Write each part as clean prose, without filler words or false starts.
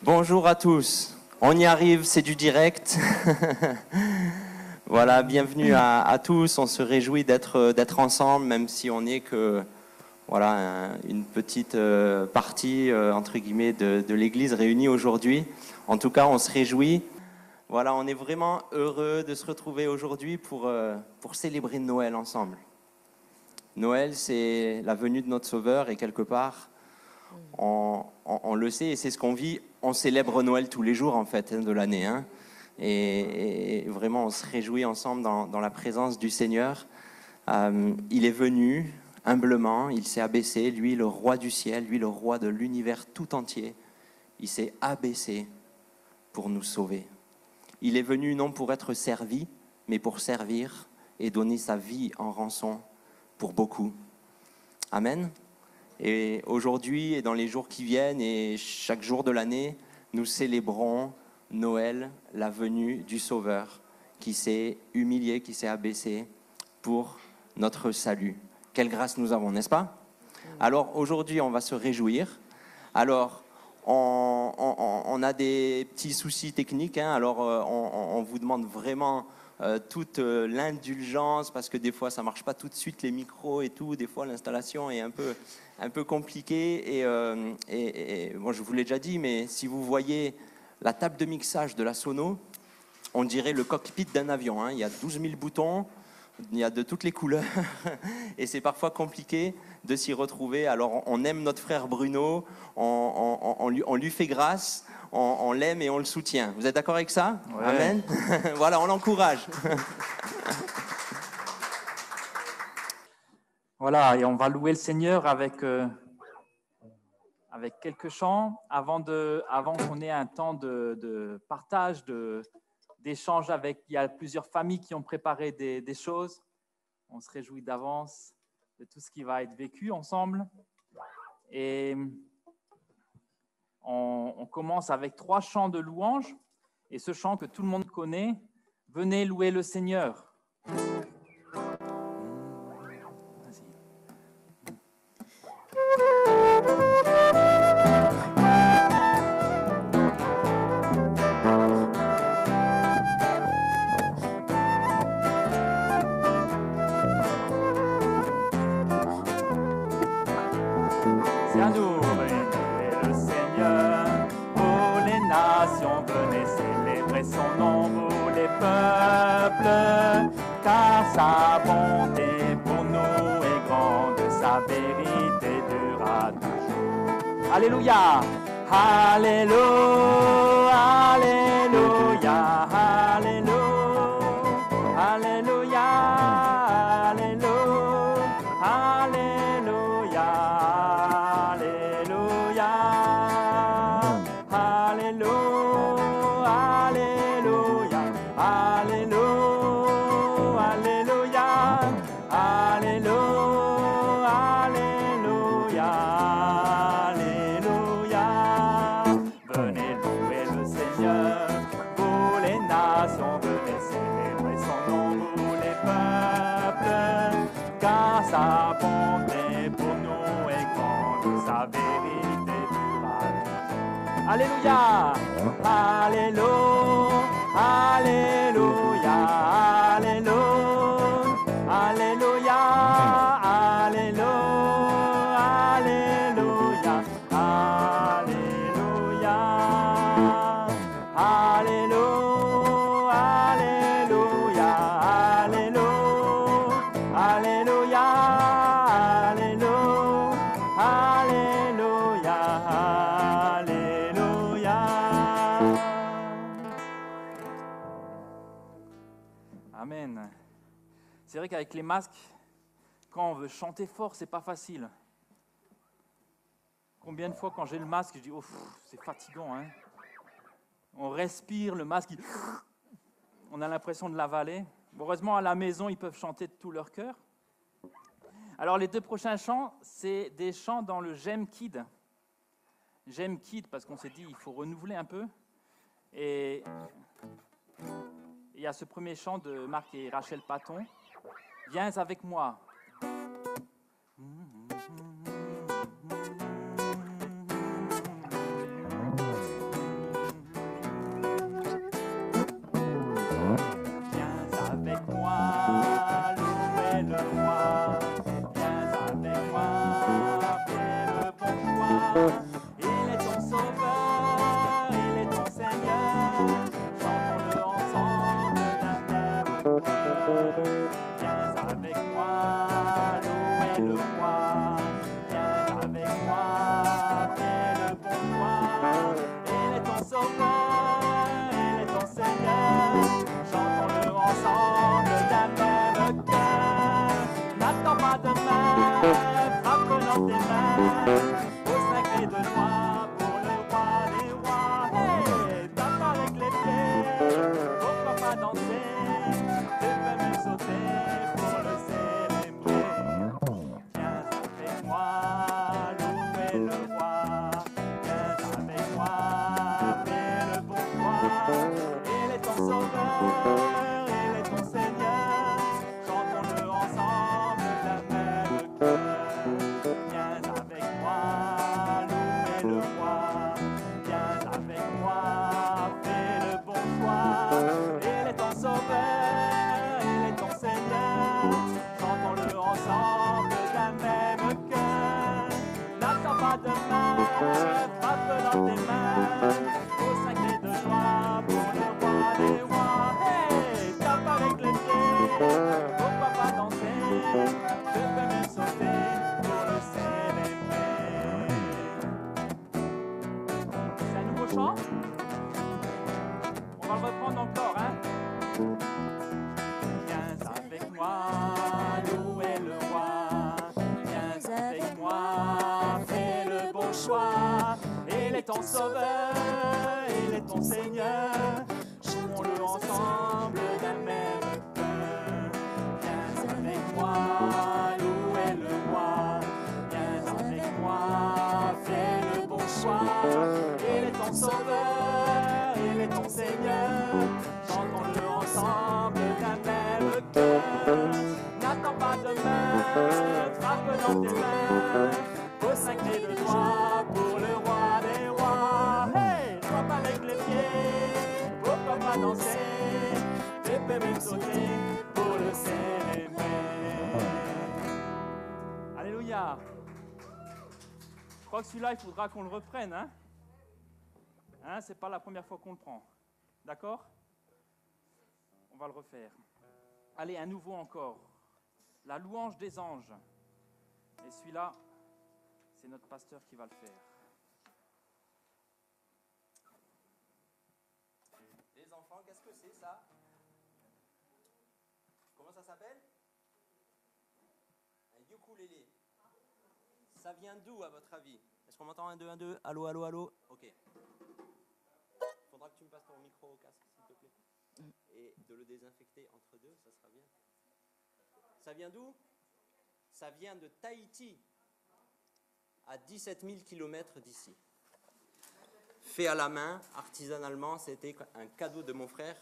Bonjour à tous. On y arrive, c'est du direct. Voilà, bienvenue à tous. On se réjouit d'être ensemble, même si on n'est que une petite partie entre guillemets de l'Église réunie aujourd'hui. En tout cas, on se réjouit. Voilà, on est vraiment heureux de se retrouver aujourd'hui pour célébrer Noël ensemble. Noël, c'est la venue de notre Sauveur et quelque part, on le sait et c'est ce qu'on vit. On célèbre Noël tous les jours en fait de l'année. Et vraiment, on se réjouit ensemble dans la présence du Seigneur. Il est venu humblement, il s'est abaissé, lui le roi du ciel, lui le roi de l'univers tout entier. Il s'est abaissé pour nous sauver. Il est venu non pour être servi, mais pour servir et donner sa vie en rançon pour beaucoup. Amen. Et aujourd'hui et dans les jours qui viennent et chaque jour de l'année, nous célébrons Noël, la venue du Sauveur qui s'est humilié, qui s'est abaissé pour notre salut. Quelle grâce nous avons, n'est-ce pas? Alors aujourd'hui, on va se réjouir. Alors, on a des petits soucis techniques. Alors, on vous demande vraiment toute l'indulgence parce que des fois, ça ne marche pas tout de suite, les micros et tout. Des fois, l'installation est un peu compliquée. Et moi, je vous l'ai déjà dit, mais si vous voyez la table de mixage de la Sono, on dirait le cockpit d'un avion. Il y a 12 000 boutons, il y a de toutes les couleurs. Et c'est parfois compliqué de s'y retrouver. Alors, on aime notre frère Bruno, on lui fait grâce, on l'aime et on le soutient. Vous êtes d'accord avec ça? Ouais. Amen. Voilà, on l'encourage. Voilà, et on va louer le Seigneur avec quelques chants avant qu'on ait un temps de partage, d'échange avec. Il y a plusieurs familles qui ont préparé des choses. On se réjouit d'avance de tout ce qui va être vécu ensemble. Et on commence avec 3 chants de louange. Et ce chant que tout le monde connaît, « Venez louer le Seigneur ». Son nom, vous les peuples, car sa bonté pour nous est grande, sa vérité durera toujours. Alléluia, alléluia, alléluia, alléluia, alléluia, alléluia, alléluia, alléluia, alléluia. Sa bonté pour nous est grande, sa vérité durera. Alléluia, alléluia, alléluia, alléluia, alléluia, alléluia, alléluia, alléluia, alléluia, alléluia, alléluia. Amen. C'est vrai qu'avec les masques, quand on veut chanter fort, c'est pas facile. Combien de fois quand j'ai le masque, je dis oh, c'est fatigant. On respire, le masque, on a l'impression de l'avaler. Heureusement, à la maison, ils peuvent chanter de tout leur cœur. Alors, les 2 prochains chants, c'est des chants dans le J'aime Kid. J'aime Kid parce qu'on s'est dit il faut renouveler un peu. Et il y a ce premier chant de Marc et Rachel Paton. Viens avec moi. Il est ton sauveur, il est ton Seigneur. Chantons-le ensemble d'un même cœur. N'attends pas demain, frappe dans tes mains. Au sacré de joie pour le roi des rois. Hey, tape avec les pieds, pourquoi pas danser? Tu peux même sauter pour le célébrer. Viens avec moi, louer le roi. Viens avec moi, fais le bon choix. Il est ton sauveur, il est ton Seigneur. Chantons-le ensemble d'un même cœur. Viens avec moi, louer le roi. Viens avec moi, fais le bon choix. Il est ton sauveur, il est ton Seigneur. Chantons-le ensemble d'un même cœur. N'attends pas demain, frappe dans tes mains. Au sacré de joie pour le roi des rois. Hey, tape avec les pieds, pourquoi pas danser? Je peux même sauter pour le célébrer. C'est un nouveau chant? On va le reprendre encore, hein? Viens avec moi, louer le roi. Viens avec moi, fais le bon choix. Il est ton sauveur, il est ton Seigneur. Chantons-le ensemble d'un même cœur. Viens avec moi, louer le roi. Viens avec moi, fais le bon choix. Il est ton sauveur, il est ton Seigneur. Chantons-le ensemble d'un même cœur. N'attends pas demain, frappe dans tes mains. Au sacré de joie pour le roi des rois. Hey, frappe avec les pieds, pourquoi pas danser? Tu peux même sauter pour le célébrer. Alléluia. Je crois que celui-là, il faudra qu'on le reprenne, hein? Hein, c'est pas la première fois qu'on le prend. D'accord? On va le refaire. Allez, un nouveau encore. La louange des anges. Et celui-là, c'est notre pasteur qui va le faire. Les enfants, qu'est-ce que c'est ça? Comment ça s'appelle? Un ukulélé. Ça vient d'où à votre avis? Est-ce qu'on m'entend? 1, 2, 1, 2. Allô, allô, allô? Ok. Faudra que tu me passes ton micro au casque, s'il te plaît. Et de le désinfecter entre deux, ça sera bien. Ça vient d'où? Ça vient de Tahiti, à 17 000 km d'ici. Fait à la main, artisanalement, c'était un cadeau de mon frère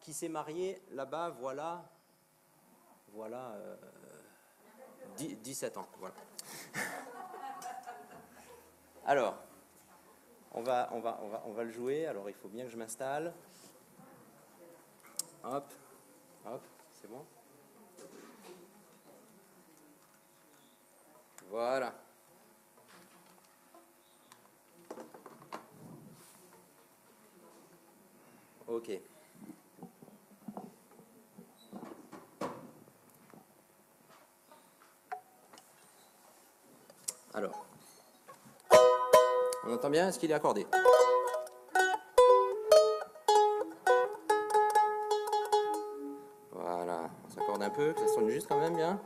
qui s'est marié là-bas, voilà 17 ans. Voilà. Alors, on va le jouer. Alors, il faut bien que je m'installe. Hop, hop, c'est bon. Voilà. Ok. Alors, on entend bien? Est-ce qu'il est accordé? Voilà, on s'accorde un peu, que ça sonne juste quand même bien.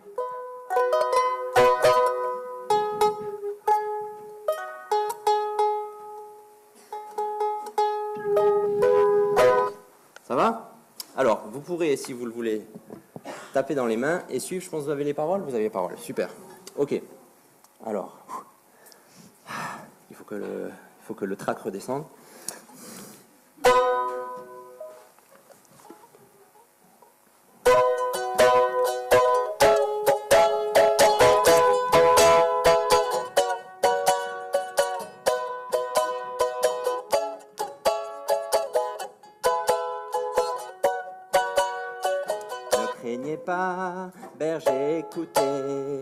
Ça va? Alors, vous pourrez, si vous le voulez, taper dans les mains et suivre. Je pense que vous avez les paroles. Vous avez les paroles. Super. Ok. Alors, il faut que le track redescende. craignez pas, berger, écoutez,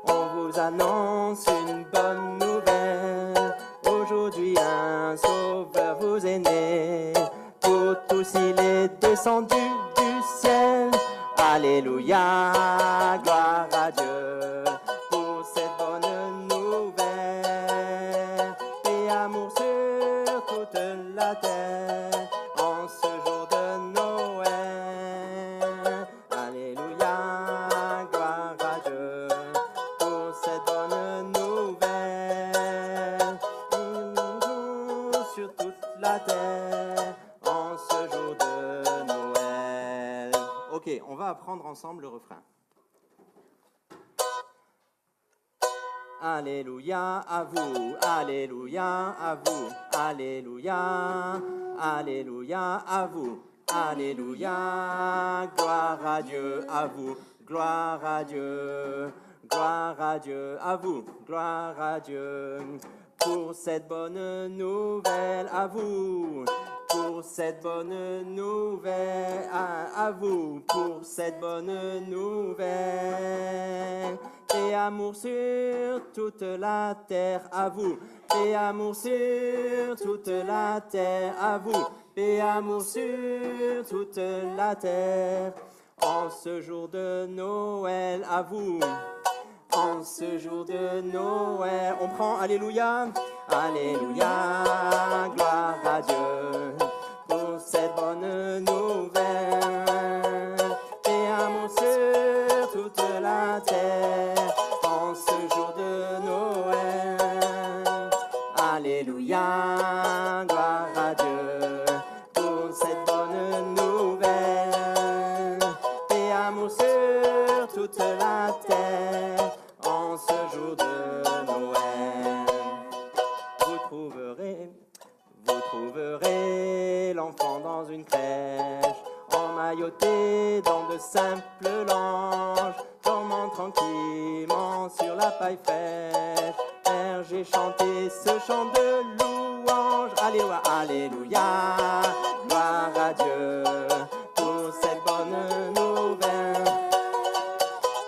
on vous annonce une bonne nouvelle. Aujourd'hui un sauveur vous est né, pour tous il est descendu du ciel. Alléluia, gloire à Dieu, pour cette bonne nouvelle. Et amour sur toute la terre en ce jour de Noël. Alléluia, gloire à Dieu pour cette bonne nouvelle. Sur toute la terre en ce jour de Noël. Ok, on va apprendre ensemble le refrain. Alléluia à vous, alléluia à vous, alléluia, alléluia à vous, alléluia, gloire à Dieu à vous, gloire à Dieu à vous, gloire à Dieu, pour cette bonne nouvelle à vous. Pour cette bonne nouvelle à vous, pour cette bonne nouvelle. Et amour sur toute la terre à vous. Et amour sur toute la terre à vous. Et amour sur toute la terre. En ce jour de Noël à vous. En ce jour de Noël. On prend Alléluia. Alléluia, gloire à Dieu pour cette bonne nouvelle. Et amour sur toute la terre en ce jour de Noël. Alléluia, gloire à Dieu pour cette bonne nouvelle. Et amour sur toute la terre en ce jour de Noël. Vous trouverez l'enfant dans une crèche, emmailloté dans de simples langes, dormant tranquillement sur la paille fraîche. Père, j'ai chanté ce chant de louange. Alléluia, alléluia, gloire à Dieu pour cette bonne nouvelle.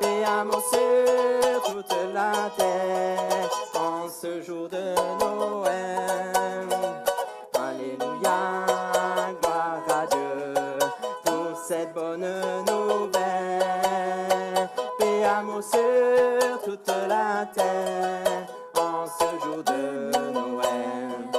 Et amour sur toute la terre en ce jour de Noël. Alléluia, gloire à Dieu pour cette bonne nouvelle. Et amour sur toute la terre en ce jour de Noël.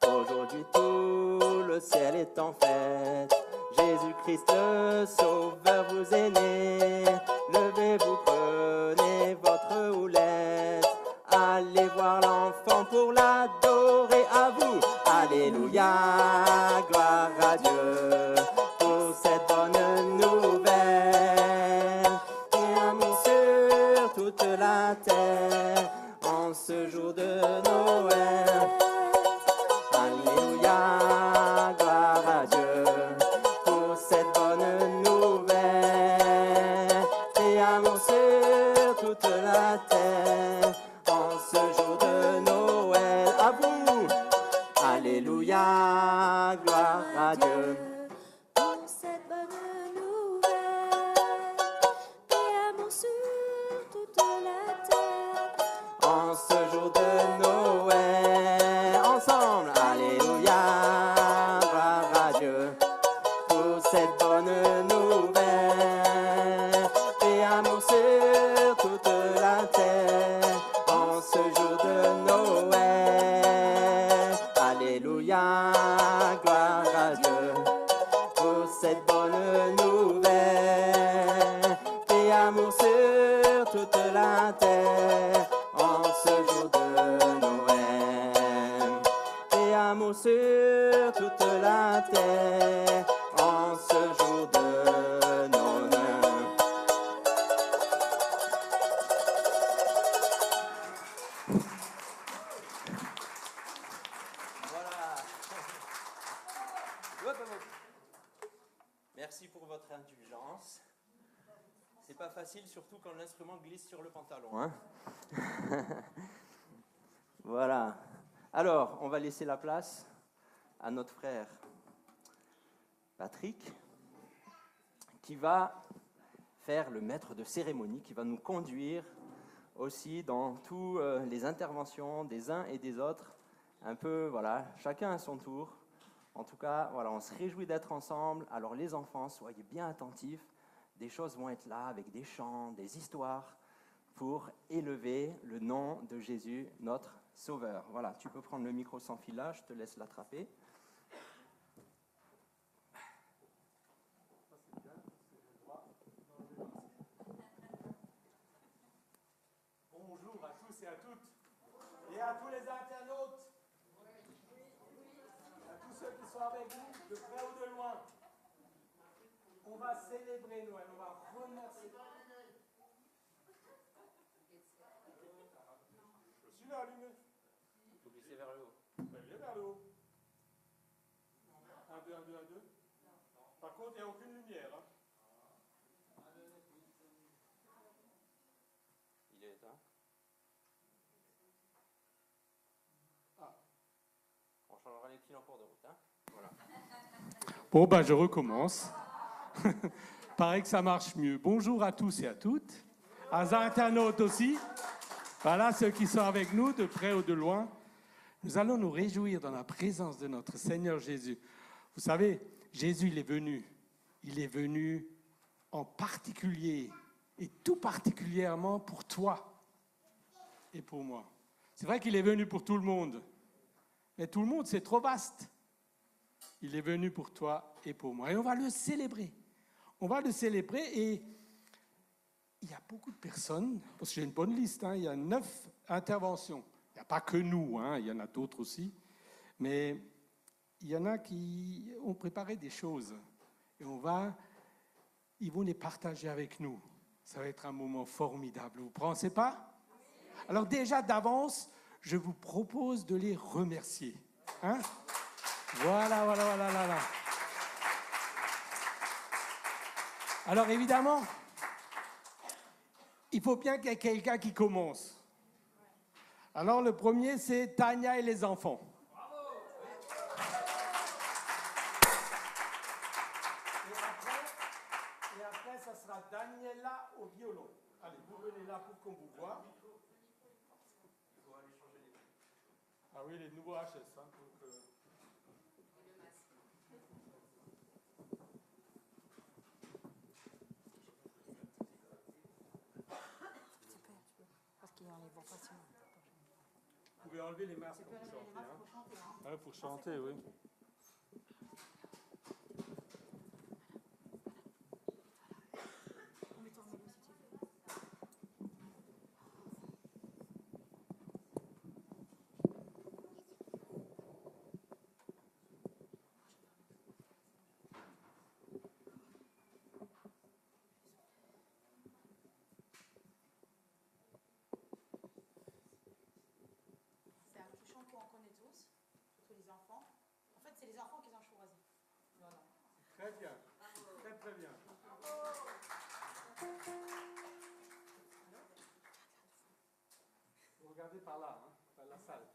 Aujourd'hui tout le ciel est en fête. Jésus-Christ le Sauveur vous est né. Levez-vous, prenez votre houlette. Allez voir l'enfant pour l'adorer à vous. Alléluia, gloire à Dieu pour cette bonne nouvelle. Et amour sur toute la terre en ce jour de Noël. Alléluia, gloire à Dieu pour cette bonne nouvelle. Et amour sur toute la terre en ce jour de Noël à vous. Alléluia, gloire à Dieu pour cette bonne nouvelle. Et amour sur toute la terre en ce jour de Noël. Ensemble, alléluia, gloire à Dieu pour cette bonne nouvelle. Et amour sur toute la terre en ce jour de Noël. Alléluia, gloire à Dieu pour cette bonne nouvelle. Et amour sur toute la terre en ce jour de Noël. Et amour sur toute la terre en ce jour de Noël. Voilà. Merci pour votre indulgence. C'est pas facile, surtout quand l'instrument glisse sur le pantalon. Hein. Voilà. Alors, on va laisser la place à notre frère Patrick, qui va faire le maître de cérémonie, qui va nous conduire aussi dans toutes les interventions des uns et des autres. Un peu, voilà, chacun à son tour. En tout cas, voilà, on se réjouit d'être ensemble. Alors les enfants, soyez bien attentifs. Des choses vont être là avec des chants, des histoires pour élever le nom de Jésus, notre Sauveur. Voilà, tu peux prendre le micro sans fil là, je te laisse l'attraper. Bonjour à tous et à toutes, et à tous les internautes, à tous ceux qui sont avec nous, de près ou de loin. On va célébrer Noël, on va remercier. Je suis là, allumé. Il faut glisser vers le haut. Viens vers le haut. 1, 2, 1, 2, 1, 2. Par contre, il n'y a aucune lumière. Hein. Il est éteint. On changera les clés en cours de route. Hein, voilà. Bon, ben je recommence. Paraît que ça marche mieux. Bonjour à tous et à toutes. À internautes aussi. Voilà ceux qui sont avec nous, de près ou de loin. Nous allons nous réjouir dans la présence de notre Seigneur Jésus. Vous savez, Jésus, il est venu. Il est venu en particulier, et tout particulièrement pour toi et pour moi. C'est vrai qu'il est venu pour tout le monde. Mais tout le monde, c'est trop vaste. Il est venu pour toi et pour moi. Et on va le célébrer. On va le célébrer et il y a beaucoup de personnes, parce que j'ai une bonne liste, hein, il y a 9 interventions. Il n'y a pas que nous, hein, il y en a d'autres aussi. Mais il y en a qui ont préparé des choses. Et ils vont les partager avec nous. Ça va être un moment formidable. Vous ne pensez pas? Alors déjà d'avance, je vous propose de les remercier. Hein? Voilà. Alors évidemment, il faut bien qu'il y ait quelqu'un qui commence. Alors le premier, c'est Tania et les enfants. Et après, ça sera Daniela au violon. Allez, vous venez là pour qu'on vous voit. Ah oui, les nouveaux HS. Hein, donc, Parce qu'on les voit facilement. vous pouvez enlever les masques pour chanter. Hein. Pour chanter, oui. C'est un petit chant qu'on connaît tous, surtout les enfants. En fait, c'est les enfants qui ont choisi. Voilà. Très bien. Très bien. Vous regardez par là, hein, par la salle.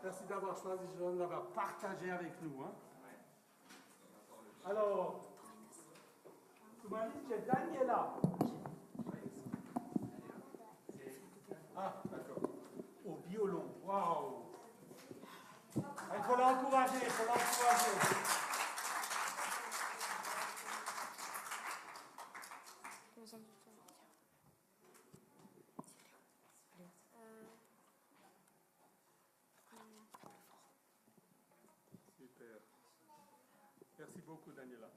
Merci d'avoir choisi, d'avoir partagé avec nous. Hein. Alors, tu m'as dit que Daniela. Ah, d'accord. Au violon. Waouh. Il faut l'encourager, beaucoup, Daniela.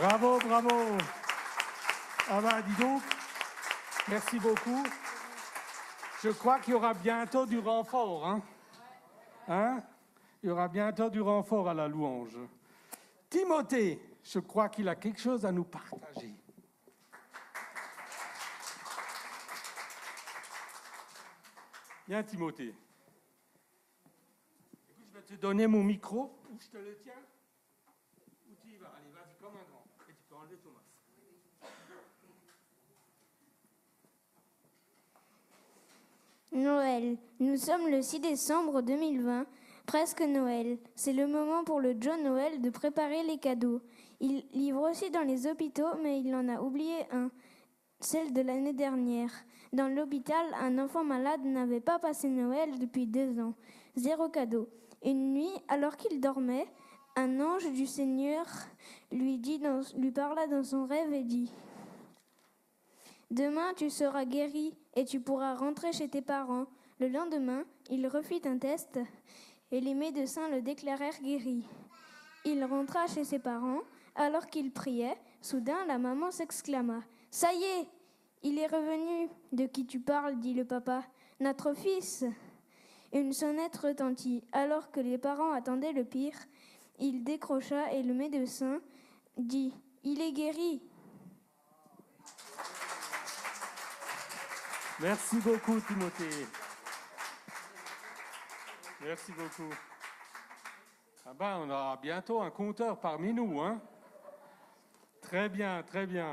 Bravo, bravo. Ah bah, dis donc, merci beaucoup. Je crois qu'il y aura bientôt du renfort, hein? Hein? Il y aura bientôt du renfort à la louange. Timothée, je crois qu'il a quelque chose à nous partager. Viens, Timothée. Écoute, je vais te donner mon micro. Où je te le tiens? Où tu y vas? Allez, vas-y, comme un grand. Et tu peux enlever ton masque. Noël. Nous sommes le 6 décembre 2020, presque Noël. C'est le moment pour le John Noël de préparer les cadeaux. Il livre aussi dans les hôpitaux, mais il en a oublié un, celle de l'année dernière. Dans l'hôpital, un enfant malade n'avait pas passé Noël depuis 2 ans. 0 cadeau. Une nuit, alors qu'il dormait, un ange du Seigneur lui parla dans son rêve et dit: Demain, tu seras guéri et tu pourras rentrer chez tes parents. Le lendemain, il refit un test et les médecins le déclarèrent guéri. Il rentra chez ses parents. Alors qu'il priait, soudain la maman s'exclama: « Ça y est, il est revenu. »« De qui tu parles ?» dit le papa. « Notre fils. » Une sonnette retentit. Alors que les parents attendaient le pire, il décrocha et le médecin dit: « Il est guéri. » Merci beaucoup, Timothée. Merci beaucoup. Ah ben, on aura bientôt un conteur parmi nous, hein? Très bien,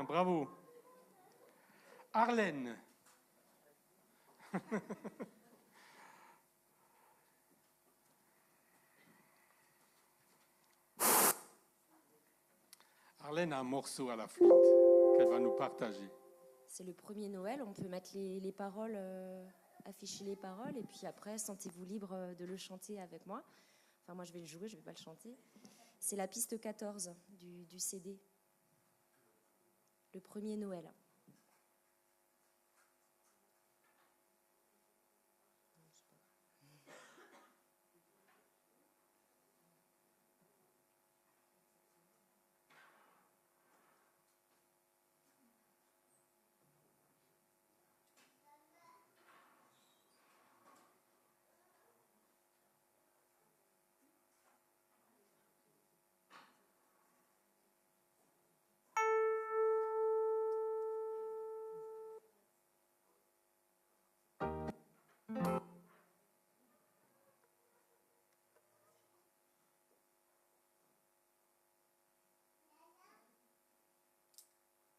bravo. Arlène. Arlène a un morceau à la flûte qu'elle va nous partager. C'est le premier Noël, on peut mettre les paroles, afficher les paroles, et puis après, sentez-vous libre de le chanter avec moi. Enfin, moi, je vais le jouer, je ne vais pas le chanter. C'est la piste 14 du CD. Le premier Noël.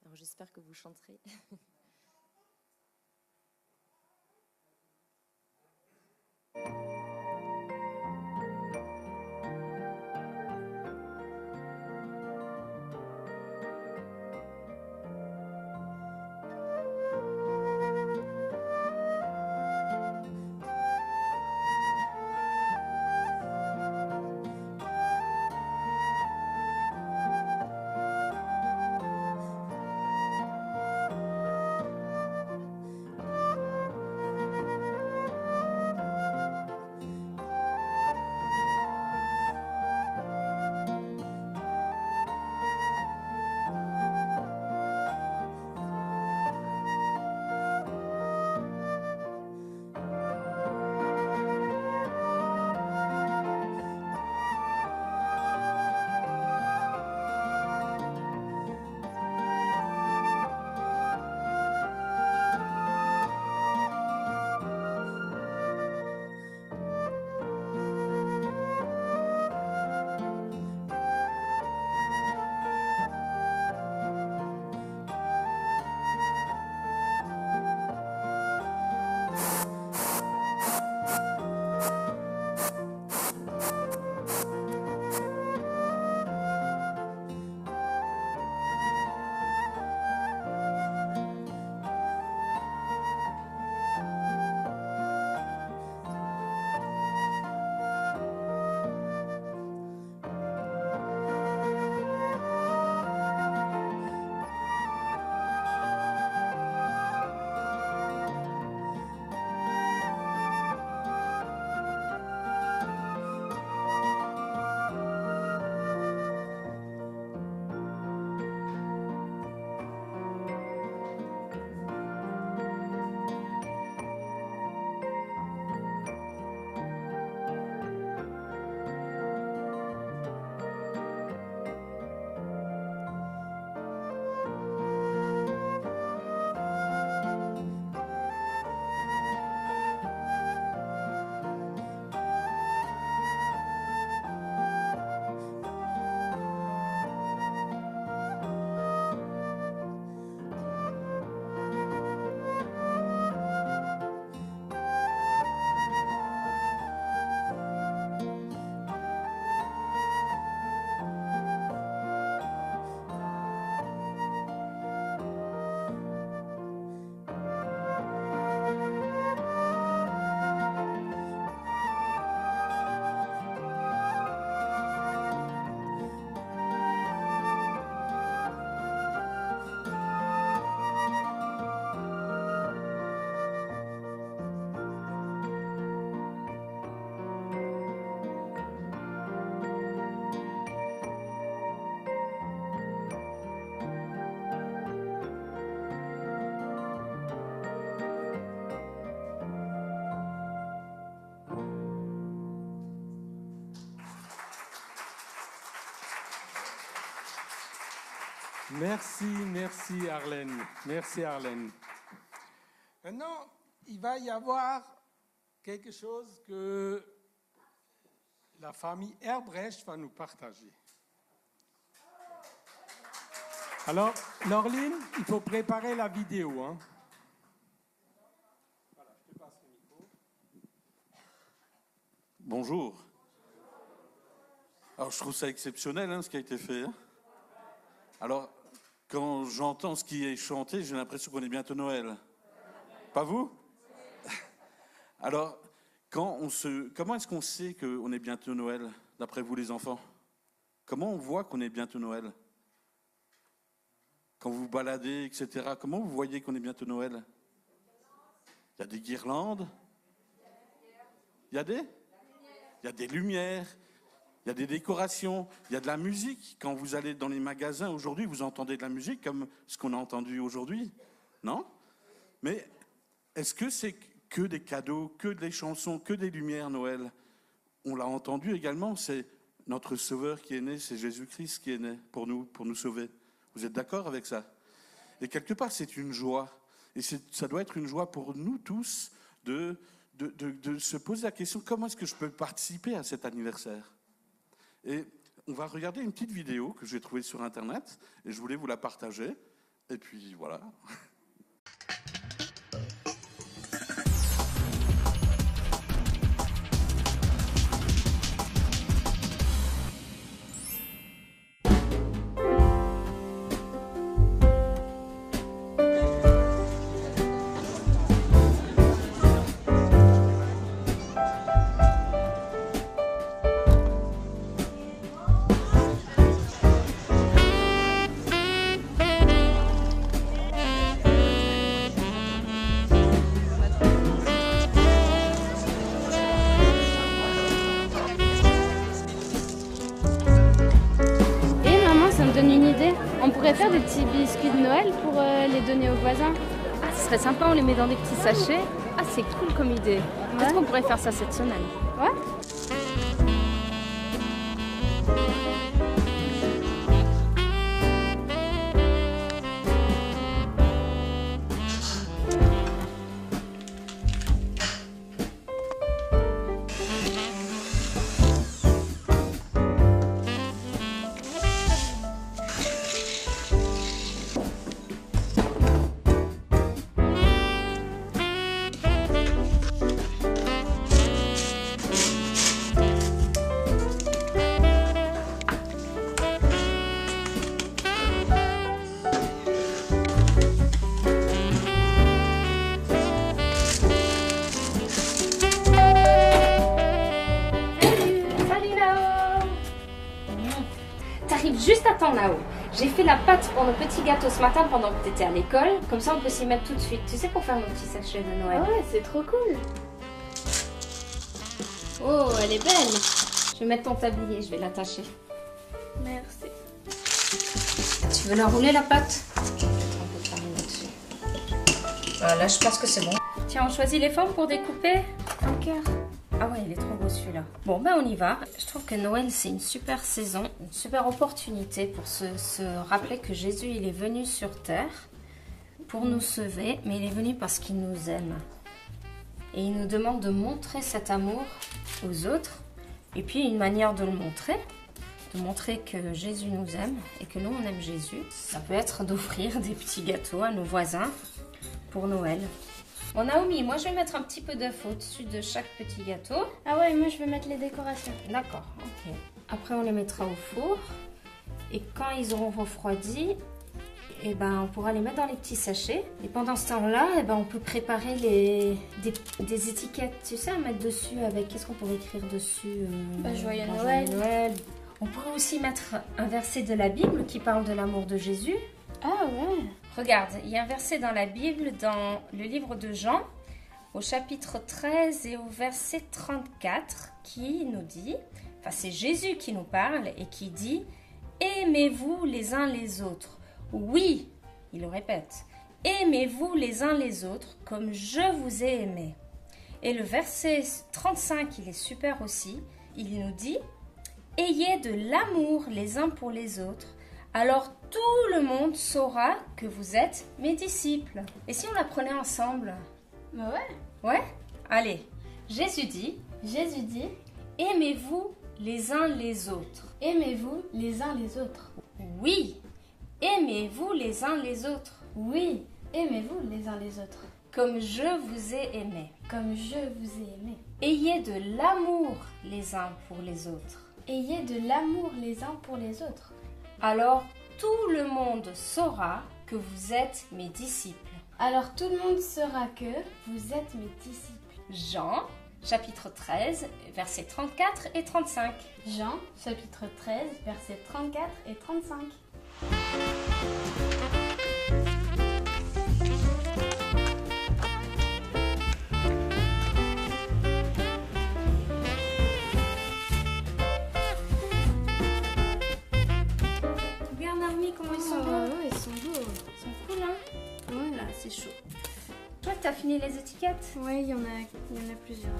Alors, j'espère que vous chanterez. Merci Arlène. Merci Arlène. Maintenant, il va y avoir quelque chose que la famille Herbrecht va nous partager. Alors, Laureline, il faut préparer la vidéo. Hein. Voilà, je te passe le micro. Bonjour. Alors, je trouve ça exceptionnel, hein, ce qui a été fait. Hein. Alors, quand j'entends ce qui est chanté, j'ai l'impression qu'on est bientôt Noël. Pas vous? Alors, comment est-ce qu'on sait qu'on est bientôt Noël, d'après vous les enfants? Comment on voit qu'on est bientôt Noël? Quand vous vous baladez, etc., comment vous voyez qu'on est bientôt Noël? Il y a des guirlandes? Il y a des lumières? Il y a des décorations, il y a de la musique. Quand vous allez dans les magasins aujourd'hui, vous entendez de la musique comme ce qu'on a entendu aujourd'hui, non? Mais est-ce que c'est que des cadeaux, que des chansons, que des lumières Noël? On l'a entendu également, c'est notre Sauveur qui est né, c'est Jésus-Christ qui est né pour nous sauver. Vous êtes d'accord avec ça? Et quelque part, c'est une joie. Et ça doit être une joie pour nous tous de se poser la question, comment est-ce que je peux participer à cet anniversaire? Et on va regarder une petite vidéo que j'ai trouvée sur Internet et je voulais vous la partager. Et puis voilà. On pourrait faire des petits biscuits de Noël pour les donner aux voisins. Ah, ce serait sympa, on les met dans des petits sachets. Ah, c'est cool comme idée. Peut-être qu'on pourrait faire ça cette semaine. Ouais. Juste à temps là-haut. J'ai fait la pâte pour nos petits gâteaux ce matin pendant que tu étais à l'école. Comme ça, on peut s'y mettre tout de suite. Tu sais, pour faire nos petits sachets de Noël. Ah ouais, c'est trop cool. Oh, elle est belle. Je vais mettre ton tablier, je vais l'attacher. Merci. Tu veux la rouler, la pâte? Je vais mettre un peu de farine là-dessus. Voilà, je pense que c'est bon. Tiens, on choisit les formes pour découper. Un cœur. Ah ouais, il est trop beau celui-là. Bon, ben on y va. Je trouve que Noël, c'est une super saison, une super opportunité pour se rappeler que Jésus, il est venu sur terre pour nous sauver, mais il est venu parce qu'il nous aime. Et il nous demande de montrer cet amour aux autres. Et puis, une manière de le montrer que Jésus nous aime et que nous, on aime Jésus, ça peut être d'offrir des petits gâteaux à nos voisins pour Noël. Bon, Naomi, moi je vais mettre un petit peu d'œuf au-dessus de chaque petit gâteau. Ah ouais, moi je vais mettre les décorations. D'accord, ok. Après on les mettra au four. Et quand ils auront refroidi, eh ben, on pourra les mettre dans les petits sachets. Et pendant ce temps-là, eh ben, on peut préparer des étiquettes, tu sais, à mettre dessus avec... Qu'est-ce qu'on pourrait écrire dessus Joyeux Noël. On pourrait aussi mettre un verset de la Bible qui parle de l'amour de Jésus. Ah ouais. Regarde, il y a un verset dans la Bible, dans le livre de Jean, au chapitre 13 et au verset 34, qui nous dit, enfin c'est Jésus qui nous parle et qui dit « Aimez-vous les uns les autres ». Oui, il le répète, « Aimez-vous les uns les autres comme je vous ai aimé ». Et le verset 35, il est super aussi, il nous dit « Ayez de l'amour les uns pour les autres, alors tout le monde saura que vous êtes mes disciples. Et si on l'apprenait ensemble? Bah ouais. Ouais? Allez, Jésus dit, aimez-vous les uns les autres. Aimez-vous les uns les autres. Oui, aimez-vous les uns les autres. Oui, aimez-vous les uns les autres. Comme je vous ai aimé. Comme je vous ai aimé. Ayez de l'amour les uns pour les autres. Ayez de l'amour les uns pour les autres. Alors tout le monde saura que vous êtes mes disciples. Alors tout le monde saura que vous êtes mes disciples. Jean, chapitre 13, versets 34 et 35. Jean, chapitre 13, versets 34 et 35. Regarde Armi, comment ils sont beaux. Ouais, ils sont beaux. Ils sont cool, hein? Ouais. Là, c'est chaud. Toi, t'as fini les étiquettes? Ouais, il y en a plusieurs.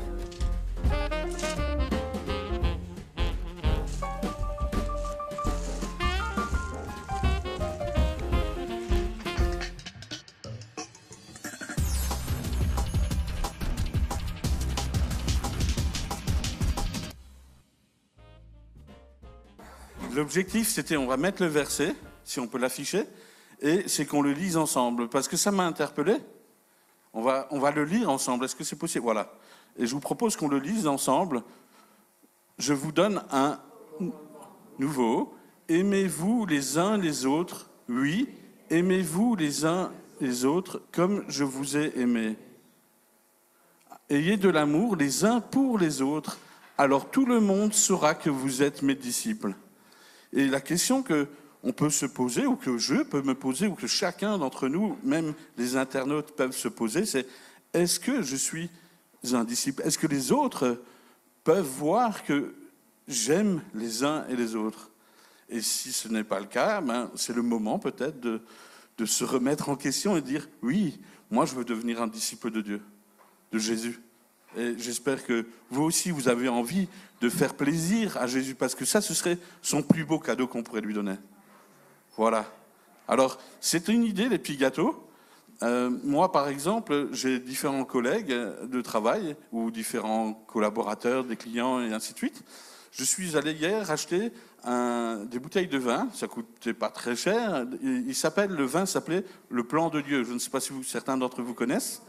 L'objectif, c'était, on va mettre le verset, si on peut l'afficher, et c'est qu'on le lise ensemble, parce que ça m'a interpellé. On va le lire ensemble, est-ce que c'est possible? Voilà. Et je vous propose qu'on le lise ensemble. Je vous donne un nouveau. Aimez-vous les uns les autres? Oui, aimez-vous les uns les autres comme je vous ai aimé. Ayez de l'amour les uns pour les autres, alors tout le monde saura que vous êtes mes disciples. Et la question qu'on peut se poser, ou que je peux me poser, ou que chacun d'entre nous, même les internautes, peuvent se poser, c'est est-ce que je suis un disciple? Est-ce que les autres peuvent voir que j'aime les uns et les autres? Et si ce n'est pas le cas, c'est le moment peut-être de se remettre en question et de dire oui, moi je veux devenir un disciple de Dieu, de Jésus. Et j'espère que vous aussi, vous avez envie de faire plaisir à Jésus, parce que ça, ce serait son plus beau cadeau qu'on pourrait lui donner. Voilà. Alors, c'est une idée, les petits gâteaux. Moi, par exemple, j'ai différents collègues de travail ou différents collaborateurs, des clients et ainsi de suite. Je suis allé hier acheter des bouteilles de vin. Ça coûtait pas très cher. Le vin s'appelait le Plan de Dieu. Je ne sais pas si certains d'entre vous connaissent.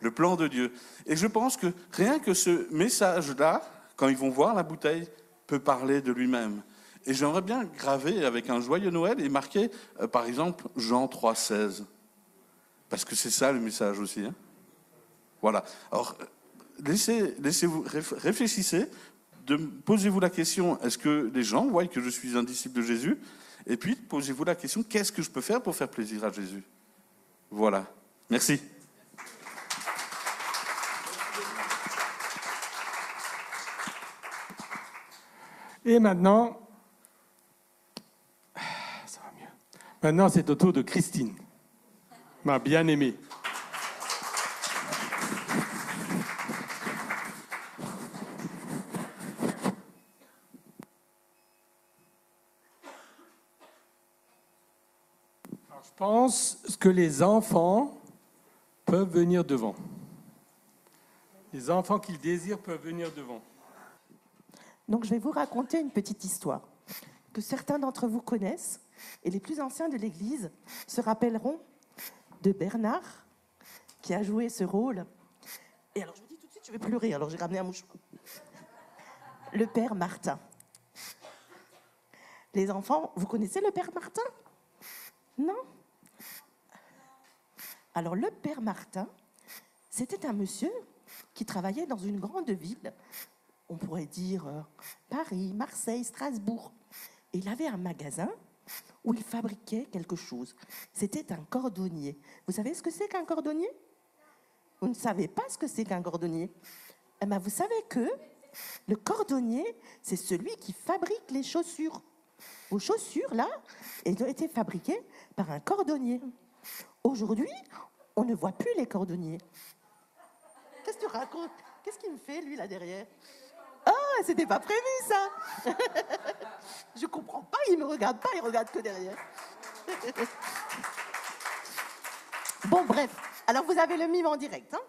Le Plan de Dieu. Et je pense que rien que ce message-là, quand ils vont voir la bouteille, peut parler de lui-même. Et j'aimerais bien graver avec un joyeux Noël et marquer, par exemple, Jean 3,16. Parce que c'est ça le message aussi. Hein. Voilà. Alors, laissez-vous, réfléchissez, posez-vous la question, est-ce que les gens voient que je suis un disciple de Jésus? Et puis, posez-vous la question, qu'est-ce que je peux faire pour faire plaisir à Jésus? Voilà. Merci. Et maintenant, ça va mieux. Maintenant, c'est au tour de Christine, ma bien-aimée. Alors, je pense que les enfants peuvent venir devant. Les enfants qu'ils désirent peuvent venir devant. Donc, je vais vous raconter une petite histoire que certains d'entre vous connaissent, et les plus anciens de l'Église se rappelleront de Bernard, qui a joué ce rôle. Et alors, je vous dis tout de suite, je vais pleurer, alors j'ai ramené un mouchoir. Le Père Martin. Les enfants, vous connaissez le Père Martin? Non? Alors, le Père Martin, c'était un monsieur qui travaillait dans une grande ville. On pourrait dire Paris, Marseille, Strasbourg. Et il avait un magasin où il fabriquait quelque chose. C'était un cordonnier. Vous savez ce que c'est qu'un cordonnier? Vous ne savez pas ce que c'est qu'un cordonnier? Eh bien, vous savez que le cordonnier, c'est celui qui fabrique les chaussures. Vos chaussures, là, elles ont été fabriquées par un cordonnier. Aujourd'hui, on ne voit plus les cordonniers. Qu'est-ce que tu racontes? Qu'est-ce qu'il me fait, lui, là, derrière? Oh, c'était pas prévu, ça. Je comprends pas, il me regarde pas, il regarde que derrière. Bon, bref. Alors, vous avez le mime en direct, hein.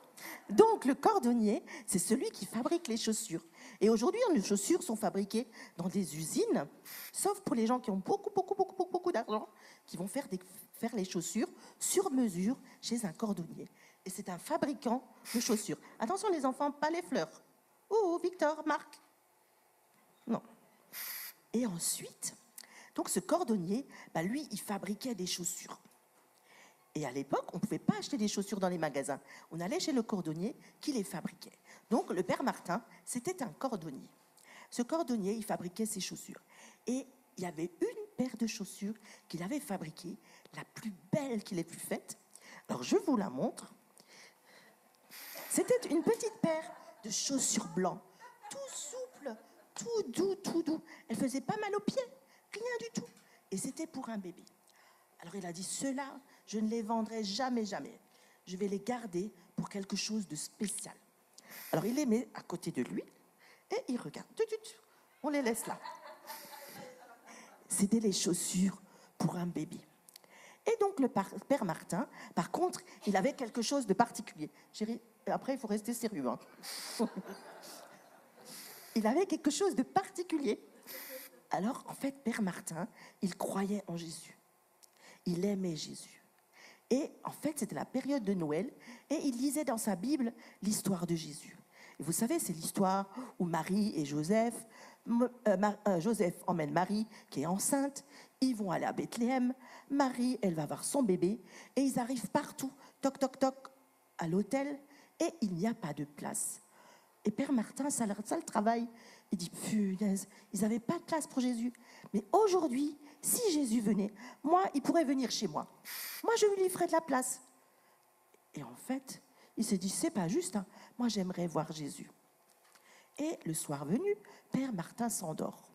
Donc, le cordonnier, c'est celui qui fabrique les chaussures. Et aujourd'hui, les chaussures sont fabriquées dans des usines, sauf pour les gens qui ont beaucoup d'argent, qui vont faire les chaussures sur mesure chez un cordonnier. Et c'est un fabricant de chaussures. Attention les enfants, pas les fleurs. Oh, Victor, Marc. Non. Et ensuite, donc ce cordonnier, lui, il fabriquait des chaussures. Et à l'époque, on ne pouvait pas acheter des chaussures dans les magasins. On allait chez le cordonnier qui les fabriquait. Donc le père Martin, c'était un cordonnier. Ce cordonnier, il fabriquait ses chaussures. Et il y avait une paire de chaussures qu'il avait fabriquée, la plus belle qu'il ait pu faite. Alors je vous la montre. C'était une petite paire de chaussures blancs, tout souple, tout doux. Elle faisait pas mal aux pieds, rien du tout. Et c'était pour un bébé. Alors il a dit, ceux-là, je ne les vendrai jamais. Je vais les garder pour quelque chose de spécial. Alors il les met à côté de lui et il regarde. On les laisse là. C'était les chaussures pour un bébé. Et donc le père Martin, par contre, il avait quelque chose de particulier. Chérie, après il faut rester sérieux, hein. Il avait quelque chose de particulier. Alors en fait, père Martin, il croyait en Jésus. Il aimait Jésus. Et en fait, c'était la période de Noël et il lisait dans sa Bible l'histoire de Jésus. Et vous savez, c'est l'histoire où Marie et Joseph, Joseph emmène Marie qui est enceinte, ils vont aller à Bethléem, Marie, elle va voir son bébé et ils arrivent partout, toc, toc, toc, à l'hôtel et il n'y a pas de place. Et père Martin, ça le travaille. Il dit, punaise, ils n'avaient pas de place pour Jésus. Mais aujourd'hui, si Jésus venait, moi, il pourrait venir chez moi. Moi, je lui ferais de la place. Et en fait, il s'est dit, c'est pas juste, hein. Moi, j'aimerais voir Jésus. Et le soir venu, père Martin s'endort.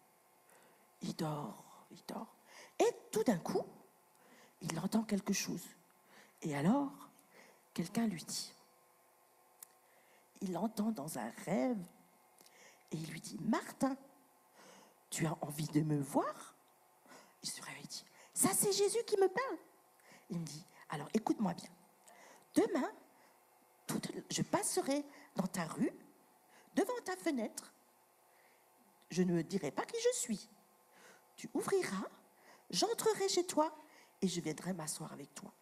Il dort. Et tout d'un coup, il entend quelque chose. Et alors, quelqu'un lui dit, il l'entend dans un rêve, et il lui dit, Martin, tu as envie de me voir? Il se réveille et dit, ça c'est Jésus qui me parle. Il me dit, alors écoute-moi bien. Demain, je passerai dans ta rue, devant ta fenêtre. Je ne me dirai pas qui je suis. Tu ouvriras, j'entrerai chez toi et je viendrai m'asseoir avec toi.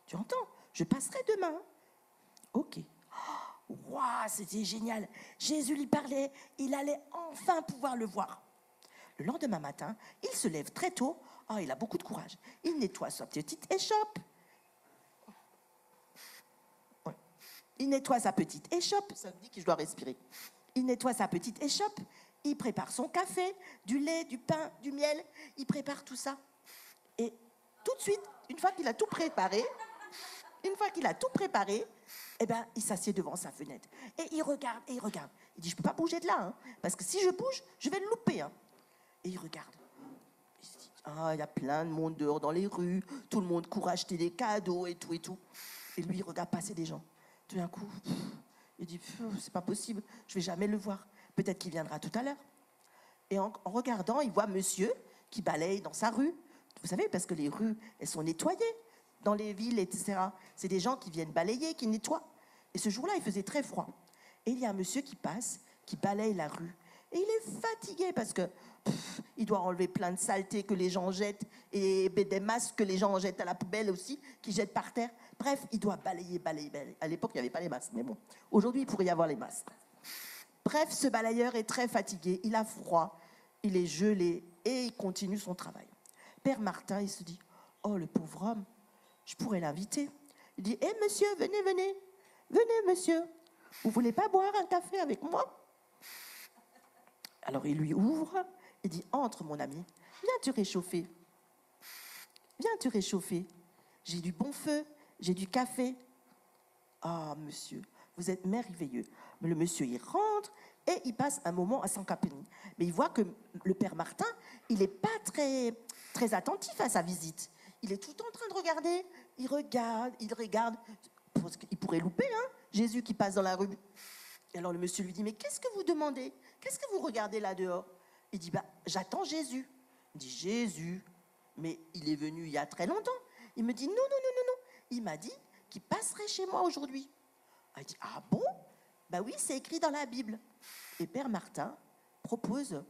Tu entends? Je passerai demain. Ok. Waouh, c'était génial. Jésus lui parlait, il allait enfin pouvoir le voir. Le lendemain matin, il se lève très tôt. Oh, il a beaucoup de courage. Il nettoie sa petite échoppe. Ouais. Il nettoie sa petite échoppe. Ça me dit que je dois respirer. Il nettoie sa petite échoppe. Il prépare son café, du lait, du pain, du miel. Il prépare tout ça. Et tout de suite, une fois qu'il a tout préparé, eh ben, il s'assied devant sa fenêtre. Et il regarde. Il dit, je ne peux pas bouger de là, hein, parce que si je bouge, je vais le louper. Hein. Et il regarde. Il se dit, il y a plein de monde dehors dans les rues. Tout le monde court acheter des cadeaux et tout. Et lui, il regarde passer des gens. Tout d'un coup, il dit, c'est pas possible, je ne vais jamais le voir. Peut-être qu'il viendra tout à l'heure. Et en regardant, il voit monsieur qui balaye dans sa rue. Vous savez, parce que les rues, elles sont nettoyées dans les villes, etc. C'est des gens qui viennent balayer, qui nettoient. Et ce jour-là, il faisait très froid. Et il y a un monsieur qui passe, qui balaye la rue. Et il est fatigué parce que il doit enlever plein de saletés que les gens jettent et des masques que les gens jettent à la poubelle aussi, qui jettent par terre. Bref, il doit balayer. À l'époque, il n'y avait pas les masques, mais bon. Aujourd'hui, il pourrait y avoir les masques. Bref, ce balayeur est très fatigué, il a froid, il est gelé et il continue son travail. Père Martin, il se dit, oh, le pauvre homme, je pourrais l'inviter. Il dit, monsieur, venez, monsieur, vous voulez pas boire un café avec moi? Alors il lui ouvre, il dit, entre mon ami, viens te réchauffer. J'ai du bon feu, j'ai du café. Ah, monsieur, vous êtes merveilleux. Mais le monsieur, il rentre et il passe un moment à son camping. Mais il voit que le père Martin, il n'est pas très, très attentif à sa visite. Il est tout en train de regarder. Il regarde. Il pourrait louper, hein, Jésus qui passe dans la rue. Et alors le monsieur lui dit, mais qu'est-ce que vous demandez? Qu'est-ce que vous regardez là dehors? Il dit, bah, j'attends Jésus. Il dit, Jésus? Mais il est venu il y a très longtemps. Il me dit, non, non, non, non, non. Il m'a dit qu'il passerait chez moi aujourd'hui. Il dit, ah bon? Ben oui, c'est écrit dans la Bible. Et Père Martin propose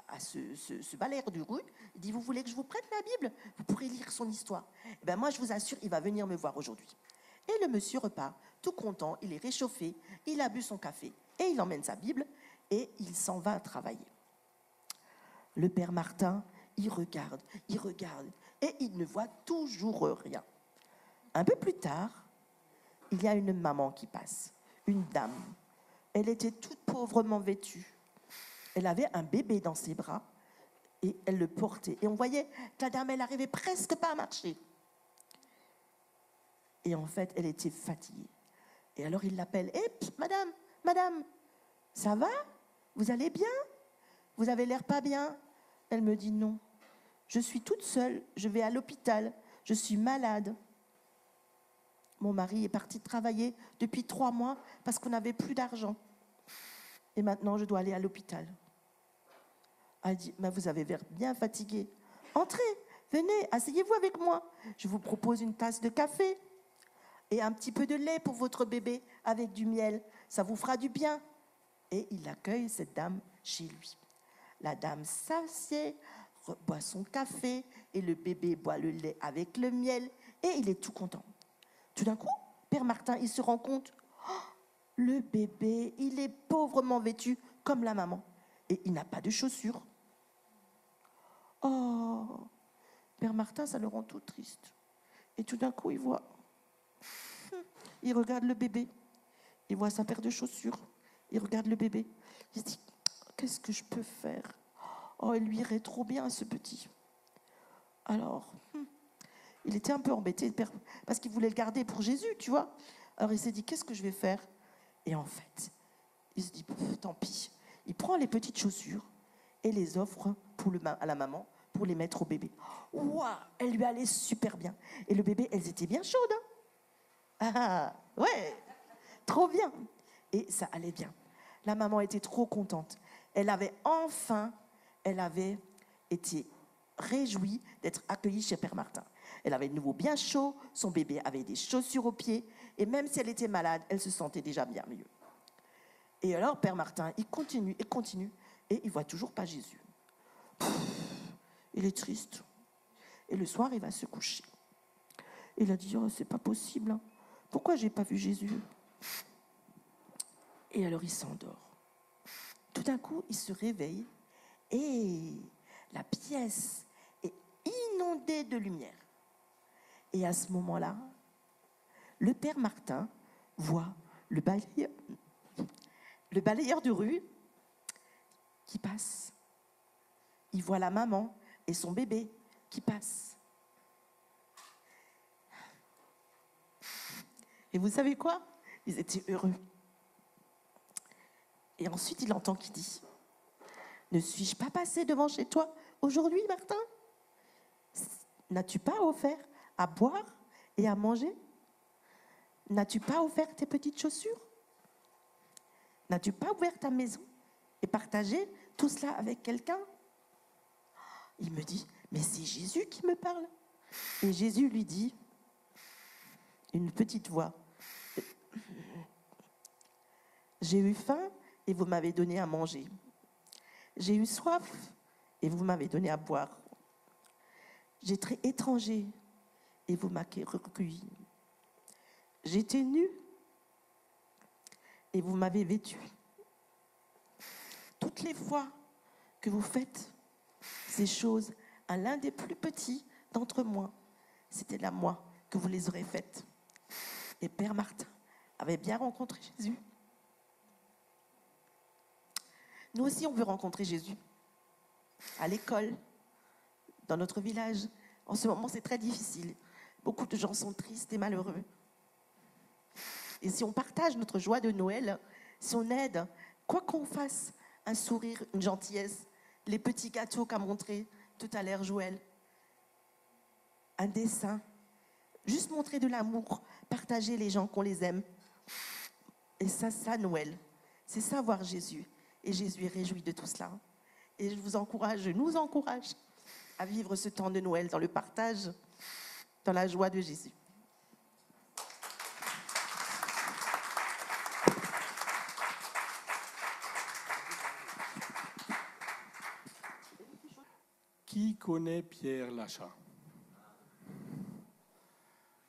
à ce balayeur du rue, il dit, vous voulez que je vous prête la Bible? Vous pourrez lire son histoire. Et ben moi, je vous assure, il va venir me voir aujourd'hui. Et le monsieur repart, tout content, il est réchauffé, il a bu son café, et il emmène sa Bible, et il s'en va travailler. Le Père Martin, il regarde, et il ne voit toujours rien. Un peu plus tard, il y a une maman qui passe, une dame. Elle était toute pauvrement vêtue. Elle avait un bébé dans ses bras et elle le portait. Et on voyait que la dame, elle n'arrivait presque pas à marcher. Et en fait, elle était fatiguée. Et alors, il l'appelle. « Hé, madame, madame, ça va? Vous allez bien? Vous avez l'air pas bien ?» Elle me dit « Non, je suis toute seule, je vais à l'hôpital, je suis malade. » Mon mari est parti travailler depuis 3 mois parce qu'on n'avait plus d'argent. Et maintenant, je dois aller à l'hôpital. Elle dit, mais vous avez l'air bien fatigué. Entrez, venez, asseyez-vous avec moi. Je vous propose une tasse de café et un petit peu de lait pour votre bébé avec du miel. Ça vous fera du bien. Et il accueille cette dame chez lui. La dame s'assied, boit son café et le bébé boit le lait avec le miel et il est tout content. Tout d'un coup, Père Martin, il se rend compte, oh, le bébé, il est pauvrement vêtu comme la maman et il n'a pas de chaussures. Oh, Père Martin, ça le rend tout triste. Et tout d'un coup, il regarde le bébé, il voit sa paire de chaussures, il regarde le bébé, il se dit, qu'est-ce que je peux faire? Oh, il lui irait trop bien, ce petit. Alors, il était un peu embêté parce qu'il voulait le garder pour Jésus, tu vois. Alors il s'est dit, qu'est-ce que je vais faire? Et en fait, il se dit, tant pis. Il prend les petites chaussures et les offre à la maman pour les mettre au bébé. Ouah, elle lui allait super bien. Et le bébé, elles étaient bien chaudes. Hein? Ah, ouais, trop bien. Et ça allait bien. La maman était trop contente. Elle avait été réjouie d'être accueillie chez Père Martin. Elle avait de nouveau bien chaud, son bébé avait des chaussures aux pieds, et même si elle était malade, elle se sentait déjà bien mieux. Et alors, Père Martin, il continue, et il ne voit toujours pas Jésus. Il est triste. Et le soir, il va se coucher. Il a dit, oh, c'est pas possible, hein. Pourquoi je n'ai pas vu Jésus? Et alors, il s'endort. Tout d'un coup, il se réveille, et la pièce est inondée de lumière. Et à ce moment-là, le Père Martin voit le balayeur de rue qui passe. Il voit la maman et son bébé qui passent. Et vous savez quoi? Ils étaient heureux. Et ensuite, il entend qui dit, ne suis-je pas passé devant chez toi aujourd'hui, Martin? N'as-tu pas offert à boire et à manger? N'as-tu pas offert tes petites chaussures? N'as-tu pas ouvert ta maison et partagé tout cela avec quelqu'un? Il me dit, mais c'est Jésus qui me parle. Et Jésus lui dit, une petite voix, j'ai eu faim et vous m'avez donné à manger. J'ai eu soif et vous m'avez donné à boire. J'étais étranger et vous m'avez recueilli. J'étais nu et vous m'avez vêtu. Toutes les fois que vous faites ces choses à l'un des plus petits d'entre moi, c'était à moi que vous les aurez faites. Et Père Martin avait bien rencontré Jésus. Nous aussi, on veut rencontrer Jésus. À l'école, dans notre village. En ce moment, c'est très difficile. Beaucoup de gens sont tristes et malheureux. Et si on partage notre joie de Noël, si on aide, quoi qu'on fasse, un sourire, une gentillesse, les petits gâteaux qu'a montré tout à l'heure Joël, un dessin, juste montrer de l'amour, partager les gens qu'on les aime. Et ça, Noël. C'est ça, voir Jésus. Et Jésus est réjoui de tout cela. Et je vous encourage, je nous encourage à vivre ce temps de Noël dans le partage, dans la joie de Jésus. Qui connaît Pierre Lachat?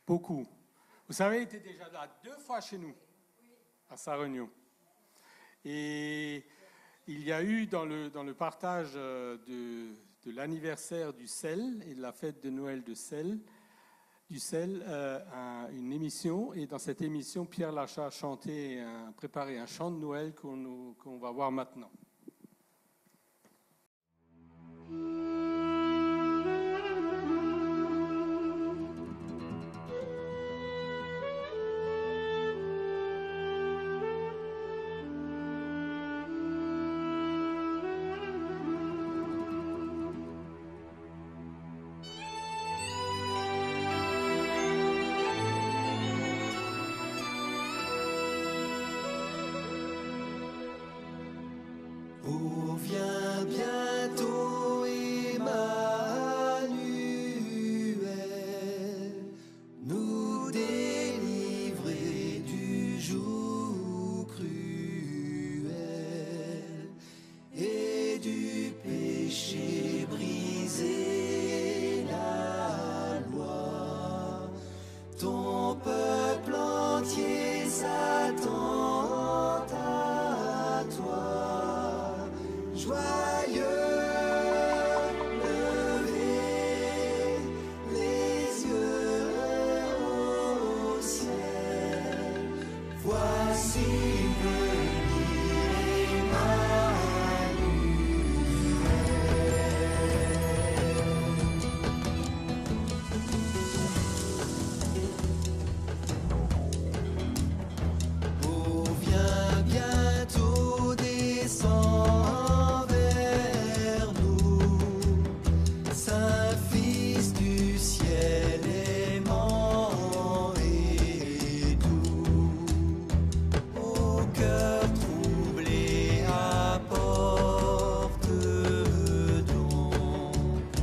Beaucoup. Vous savez, il était déjà là 2 fois chez nous, à sa réunion. Et il y a eu dans le partage de l'anniversaire du sel et de la fête de Noël du sel, une émission. Et dans cette émission, Pierre Lachat a préparé un chant de Noël qu'on va voir maintenant. Oh, viens bientôt, Emmanuel, nous délivrer du joug cruel et du péché brisé la loi. Ton peuple entier s'attend à toi. Joyeux, levez les yeux au ciel. Voici venir Emmanuel. Oh, viens bientôt descendre vers nous, Saint Fils du ciel aimant et doux. Au cœur troublé apporte donc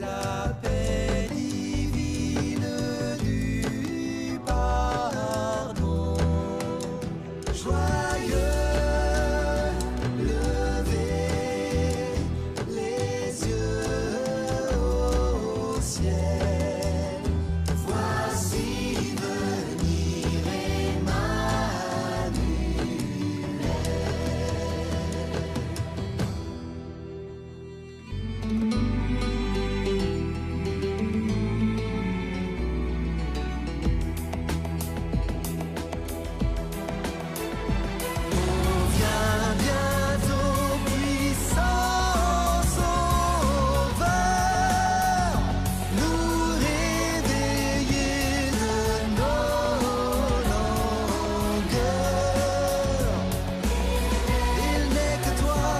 la paix divine du pardon. Joyeux, levez les yeux au ciel. Voici venir Emmanuel. Viens bientôt, puissant Sauveur, nous réveiller de nos langueurs. Il n'est que toi,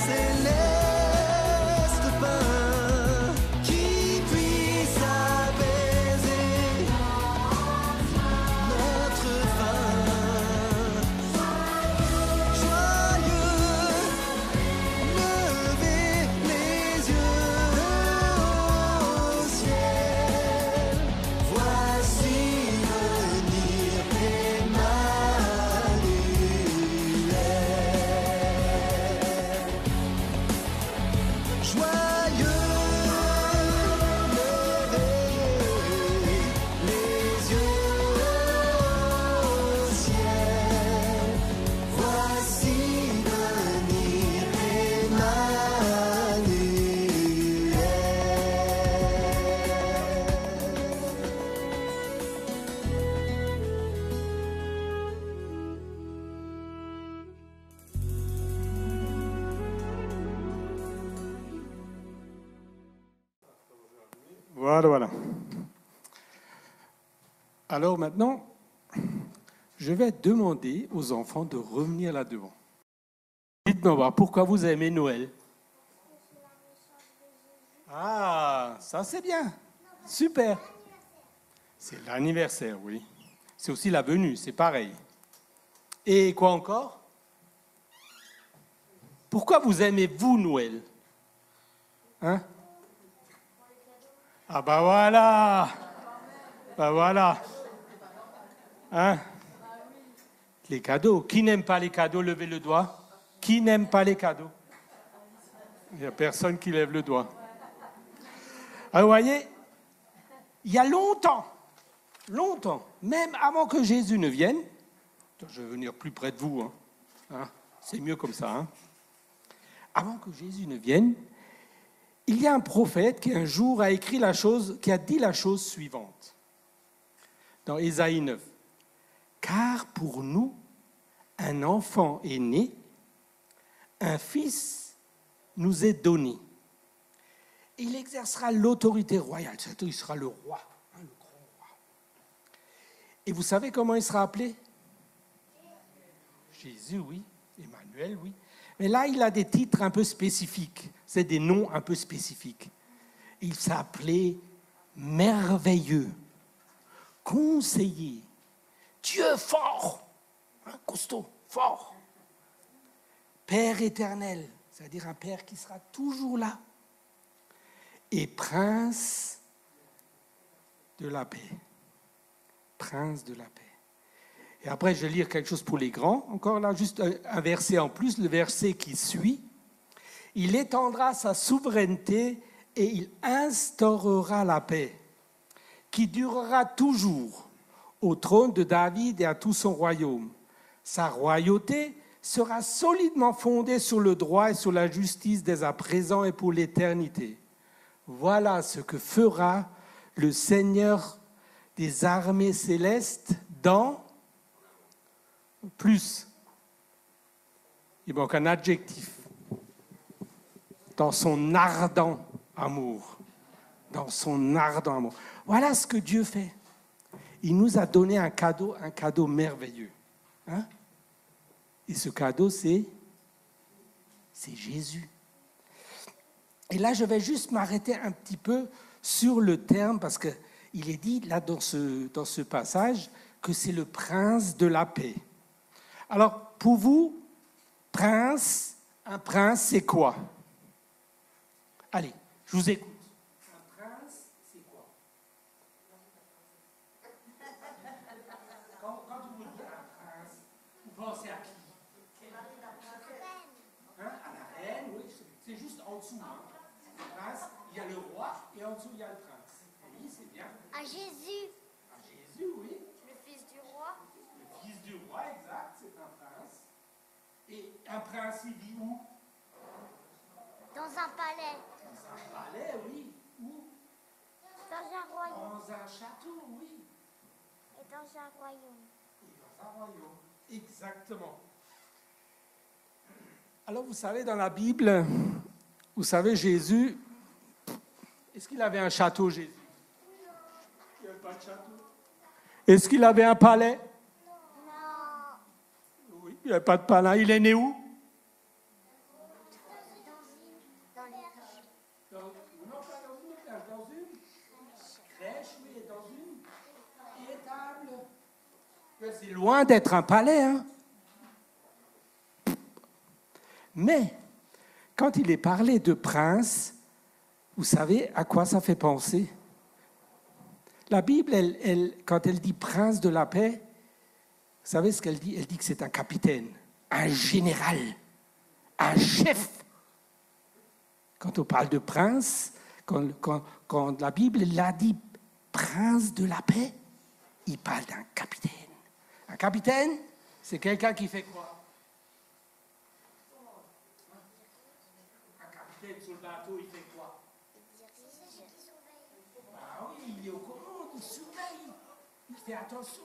céleste pain, qui puisse apaiser notre faim. Joyeux, levez les yeux au ciel. Voici venir Emmanuel. Joyeux, levez les yeux au ciel. Voici venir Voilà. Alors maintenant, je vais demander aux enfants de revenir là-devant. Dites-moi voir, pourquoi vous aimez Noël? Ah, ça c'est bien. Super. C'est l'anniversaire, oui. C'est aussi la venue, c'est pareil. Et quoi encore? Pourquoi vous aimez-vous Noël? Hein? Ah bah voilà! Bah voilà! Hein? Les cadeaux. Qui n'aime pas les cadeaux? Levez le doigt. Qui n'aime pas les cadeaux? Il n'y a personne qui lève le doigt. Alors, vous voyez, il y a longtemps, même avant que Jésus ne vienne, je vais venir plus près de vous, hein, c'est mieux comme ça, hein. Avant que Jésus ne vienne, il y a un prophète qui un jour a écrit qui a dit la chose suivante, dans Ésaïe 9. Car pour nous, un enfant est né, un fils nous est donné. Il exercera l'autorité royale, c'est-à-dire il sera le roi, le grand roi. Et vous savez comment il sera appelé? Jésus, oui. Emmanuel, oui. Mais là, il a des titres un peu spécifiques. C'est des noms un peu spécifiques. Il s'appelait Merveilleux, Conseiller, Dieu fort, costaud, fort, Père éternel, c'est-à-dire un Père qui sera toujours là, et Prince de la paix. Prince de la paix. Et après, je vais lire quelque chose pour les grands. Encore là, juste un verset en plus, le verset qui suit. Il étendra sa souveraineté et il instaurera la paix, qui durera toujours au trône de David et à tout son royaume. Sa royauté sera solidement fondée sur le droit et sur la justice dès à présent et pour l'éternité. Voilà ce que fera le Seigneur des armées célestes dans plus. Il manque un adjectif. Dans son ardent amour. Dans son ardent amour. Voilà ce que Dieu fait. Il nous a donné un cadeau merveilleux. Hein? Et ce cadeau, c'est Jésus. Et là, je vais juste m'arrêter un petit peu sur le terme, parce qu'il est dit là dans ce passage que c'est le prince de la paix. Alors, pour vous, un prince, c'est quoi? Allez, je vous écoute. Un prince, c'est quoi? Quand vous dites un prince, vous pensez à qui? À la reine, oui, c'est juste en dessous. Hein. Le prince, il y a le roi et en dessous, il y a le prince. Oui, c'est bien. À Jésus. À Jésus, oui. Le fils du roi. Le fils du roi, exact, c'est un prince. Et un prince, il vit où? Dans un palais. Dans un palais, oui. Où? Dans un royaume. Dans un château, oui. Et dans un royaume. Et dans un royaume, exactement. Alors, vous savez, dans la Bible, vous savez, Jésus, est-ce qu'il avait un château, Jésus? Il n'y avait pas de château. Est-ce qu'il avait un palais? Non. Oui, il n'y avait pas de palais. Il est né où? Dans une crèche, oui, dans une étable. C'est loin d'être un palais, hein? Mais, quand il est parlé de prince, vous savez à quoi ça fait penser? La Bible, quand elle dit prince de la paix, vous savez ce qu'elle dit? Elle dit que c'est un capitaine, un général, un chef. Quand on parle de prince, quand la Bible l'a dit prince de la paix, il parle d'un capitaine. Un capitaine, c'est quelqu'un qui fait quoi? Sur le bateau, il fait quoi? Ah oui, il est au courant, il surveille, il fait attention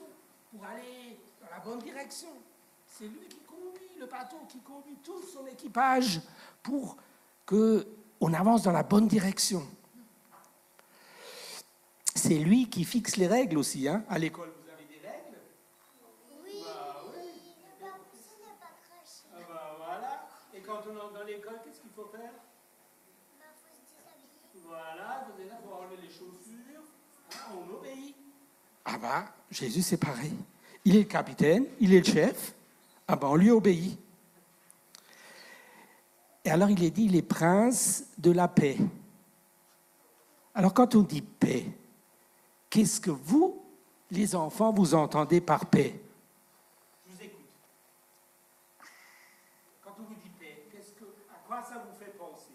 pour aller dans la bonne direction. C'est lui qui conduit le bateau, qui conduit tout son équipage pour qu'on avance dans la bonne direction. C'est lui qui fixe les règles aussi. Hein. À l'école, vous avez des règles? Oui. Bah oui. Ah bah voilà. Et quand on entre dans l'école, qu'est-ce qu'il faut faire? Voilà, vous êtes là pour enlever les chaussures, hein, on obéit. Ah bah, Jésus c'est pareil. Il est le capitaine, il est le chef. Ah ben, on lui obéit. Et alors il est dit les princes de la paix. Alors quand on dit paix, qu'est-ce que vous, les enfants, vous entendez par paix? Je vous écoute. Quand on vous dit paix, à quoi ça vous fait penser?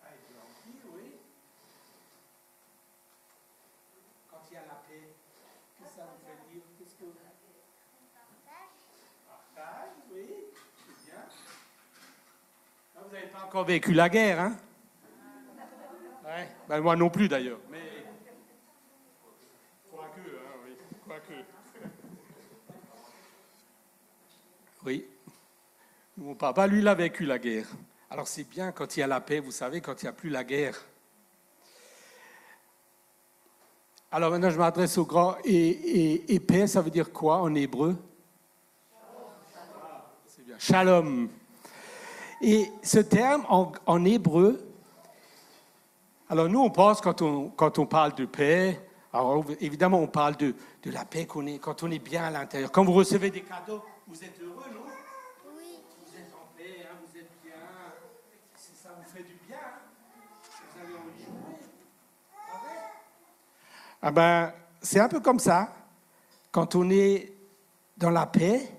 À être gentil, oui. Quand il y a la paix, qu'est-ce que ça vous fait dire? Qu'est-ce que partage, oui, c'est bien. Là, vous n'avez pas encore vécu la guerre, hein? Ouais. Ben, moi non plus d'ailleurs, mais quoique, hein, oui, quoique. Oui. Mon papa, lui, il a vécu la guerre. Alors c'est bien quand il y a la paix, vous savez, quand il n'y a plus la guerre. Alors maintenant, je m'adresse au grand. Et paix, ça veut dire quoi en hébreu? C'est bien. Shalom. Et ce terme en hébreu, alors nous, on pense quand on parle de paix, alors évidemment, on parle de la paix quand on est bien à l'intérieur. Quand vous recevez des cadeaux, vous êtes heureux, non? Oui. Vous êtes en paix, hein, vous êtes bien. Ça vous fait du bien. Vous avez envie de jouer. Ah ben, c'est un peu comme ça. Quand on est dans la paix,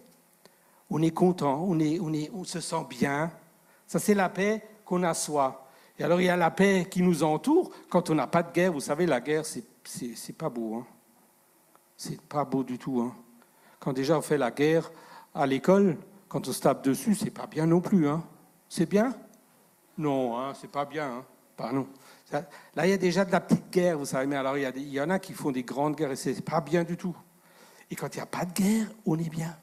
on est content, on se sent bien. Ça, c'est la paix qu'on a soi. Et alors, il y a la paix qui nous entoure. Quand on n'a pas de guerre, vous savez, la guerre, c'est pas beau. Hein. C'est pas beau du tout. Hein. Quand déjà on fait la guerre à l'école, quand on se tape dessus, c'est pas bien non plus. Hein. C'est bien? Non, hein, c'est pas bien. Hein. Pardon. Là, il y a déjà de la petite guerre, vous savez. Mais alors, il y en a qui font des grandes guerres et c'est pas bien du tout. Et quand il n'y a pas de guerre, on est bien.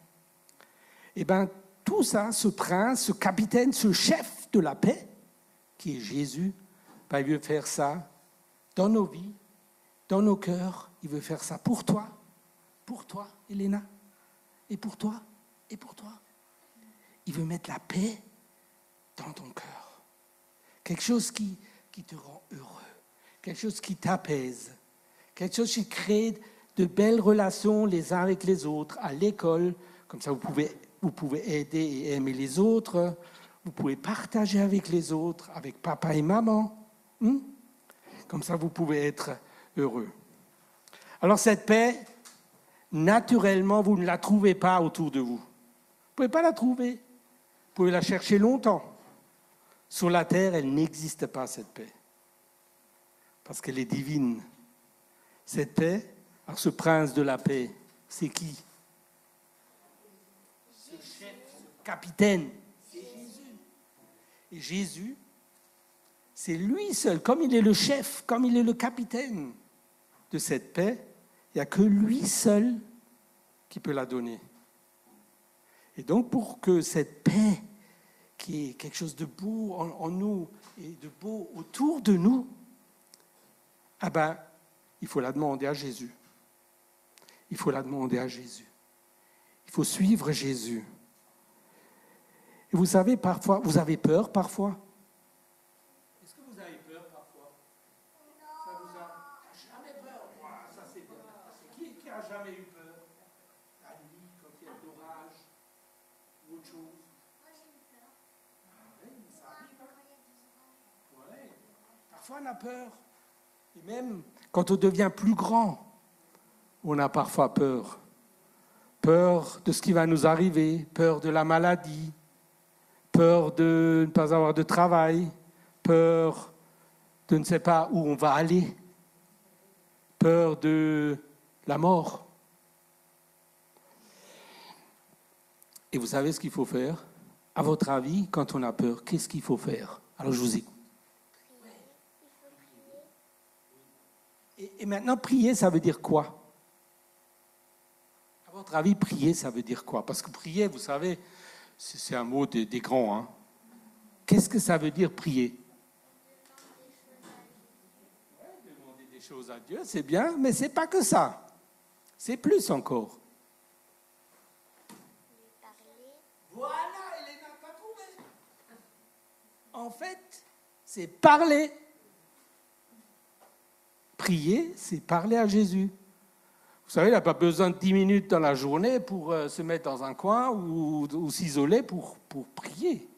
Eh bien, tout ça, ce prince, ce capitaine, ce chef de la paix, qui est Jésus, ben, il veut faire ça dans nos vies, dans nos cœurs. Il veut faire ça pour toi, Elena, et pour toi, et pour toi. Il veut mettre la paix dans ton cœur. Quelque chose qui te rend heureux, quelque chose qui t'apaise, quelque chose qui crée de belles relations les uns avec les autres, à l'école, comme ça vous pouvez aider et aimer les autres. Vous pouvez partager avec les autres, avec papa et maman. Comme ça, vous pouvez être heureux. Alors, cette paix, naturellement, vous ne la trouvez pas autour de vous. Vous ne pouvez pas la trouver. Vous pouvez la chercher longtemps. Sur la terre, elle n'existe pas, cette paix. Parce qu'elle est divine. Cette paix, alors ce prince de la paix, c'est qui? Ce chef, ce capitaine. Et Jésus, c'est lui seul, comme il est le chef, comme il est le capitaine de cette paix, il n'y a que lui seul qui peut la donner. Et donc pour que cette paix, qui est quelque chose de beau en nous et de beau autour de nous, ah ben, il faut la demander à Jésus. Il faut la demander à Jésus. Il faut suivre Jésus. Et vous savez, parfois, vous avez peur parfois? Est-ce que vous avez peur parfois? Ça vous a jamais peur? Ça c'est bien. Qui a jamais eu peur? La nuit, quand il y a de l'orage, ou autre chose? Moi j'ai eu peur. Ah oui, ça arrive. Ouais. Parfois on a peur. Et même quand on devient plus grand, on a parfois peur. Peur de ce qui va nous arriver, peur de la maladie, peur de ne pas avoir de travail, peur de ne sais pas où on va aller, peur de la mort. Et vous savez ce qu'il faut faire? À votre avis, quand on a peur, qu'est-ce qu'il faut faire? Alors je vous écoute. Et maintenant, prier, ça veut dire quoi? À votre avis, prier, ça veut dire quoi? Parce que prier, vous savez, c'est un mot des grands. Hein. Qu'est-ce que ça veut dire prier? Demander des choses à Dieu, c'est bien, mais c'est pas que ça. C'est plus encore. Voilà, Elena, t'as trouvé. En fait, c'est parler. Prier, c'est parler à Jésus. Vous savez, il n'a pas besoin de 10 minutes dans la journée pour se mettre dans un coin ou s'isoler pour prier.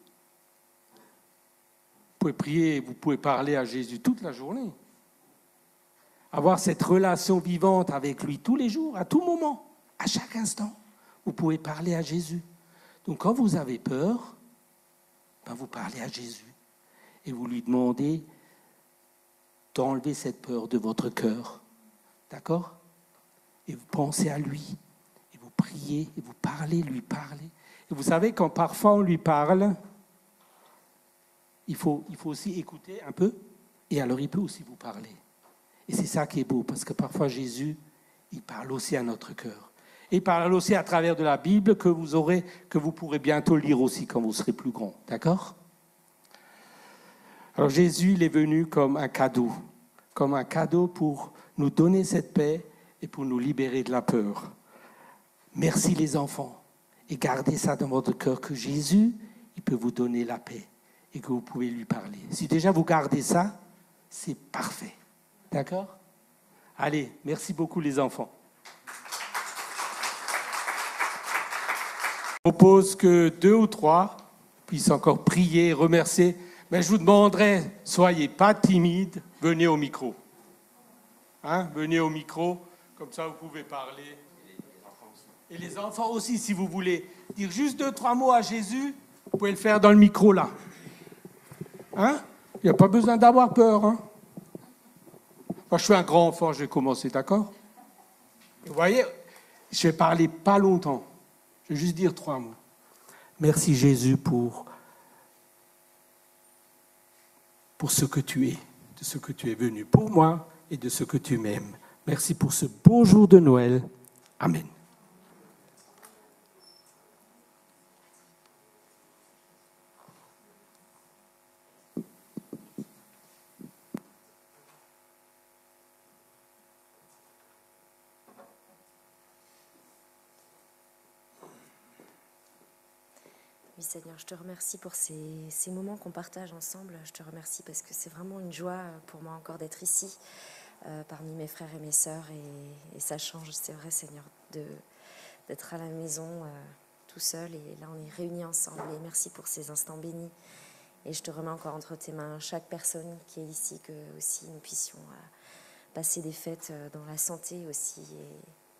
Vous pouvez prier, vous pouvez parler à Jésus toute la journée. Avoir cette relation vivante avec lui tous les jours, à tout moment, à chaque instant. Vous pouvez parler à Jésus. Donc quand vous avez peur, ben vous parlez à Jésus. Et vous lui demandez d'enlever cette peur de votre cœur. D'accord ? Et vous pensez à lui. Et vous priez, et vous parlez, lui parlez. Et vous savez, quand parfois on lui parle, il faut aussi écouter un peu. Et alors il peut aussi vous parler. Et c'est ça qui est beau, parce que parfois Jésus, il parle aussi à notre cœur. Et il parle aussi à travers de la Bible que vous pourrez bientôt lire aussi quand vous serez plus grand. D'accord ? Alors Jésus, il est venu comme un cadeau pour nous donner cette paix et pour nous libérer de la peur. Merci les enfants. Et gardez ça dans votre cœur, que Jésus, il peut vous donner la paix et que vous pouvez lui parler. Si déjà vous gardez ça, c'est parfait. D'accord ? Allez, merci beaucoup les enfants. Je propose que 2 ou 3 puissent encore prier, remercier. Mais je vous demanderai, soyez pas timides, venez au micro. Venez au micro, comme ça vous pouvez parler. Et les enfants aussi, si vous voulez dire juste 2-3 mots à Jésus, vous pouvez le faire dans le micro là. Il n'y a pas besoin d'avoir peur. Moi, je suis un grand enfant, je vais commencer, d'accord ? Vous voyez, je vais parler pas longtemps. Je vais juste dire 3 mots. Merci Jésus pour ce que tu es, de ce que tu es venu pour moi et de ce que tu m'aimes. Merci pour ce beau jour de Noël. Amen. Oui Seigneur, je te remercie pour ces moments qu'on partage ensemble. Je te remercie parce que c'est vraiment une joie pour moi encore d'être ici, parmi mes frères et mes sœurs. Et ça change, c'est vrai Seigneur, d'être à la maison tout seul. Et là, on est réunis ensemble. Et merci pour ces instants bénis. Et je te remets encore entre tes mains chaque personne qui est ici, que aussi nous puissions passer des fêtes dans la santé aussi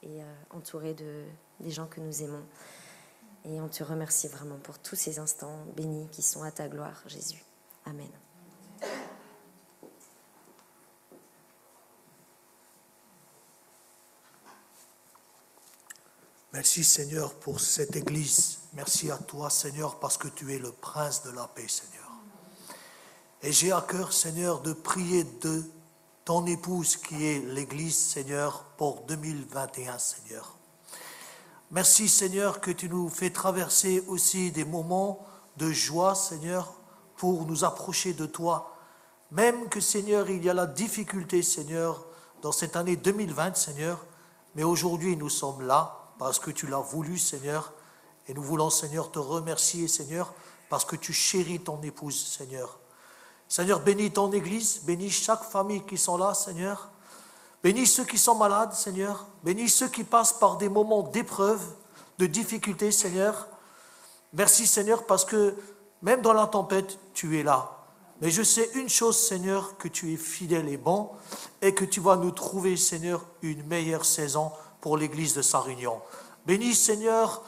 et entourés des gens que nous aimons. Et on te remercie vraiment pour tous ces instants bénis qui sont à ta gloire, Jésus. Amen. Merci Seigneur pour cette église. Merci à toi Seigneur parce que tu es le prince de la paix Seigneur. Et j'ai à cœur Seigneur de prier de ton épouse qui est l'église Seigneur pour 2021 Seigneur. Merci Seigneur que tu nous fais traverser aussi des moments de joie Seigneur pour nous approcher de toi. Même que Seigneur il y a la difficulté Seigneur dans cette année 2020 Seigneur, mais aujourd'hui nous sommes là parce que tu l'as voulu Seigneur et nous voulons Seigneur te remercier Seigneur parce que tu chéris ton épouse Seigneur. Seigneur bénis ton église, bénis chaque famille qui sont là Seigneur. Bénis ceux qui sont malades, Seigneur. Bénis ceux qui passent par des moments d'épreuve, de difficultés, Seigneur. Merci, Seigneur, parce que même dans la tempête, tu es là. Mais je sais une chose, Seigneur, que tu es fidèle et bon et que tu vas nous trouver, Seigneur, une meilleure saison pour l'église de Saint-Réunion. Bénis, Seigneur,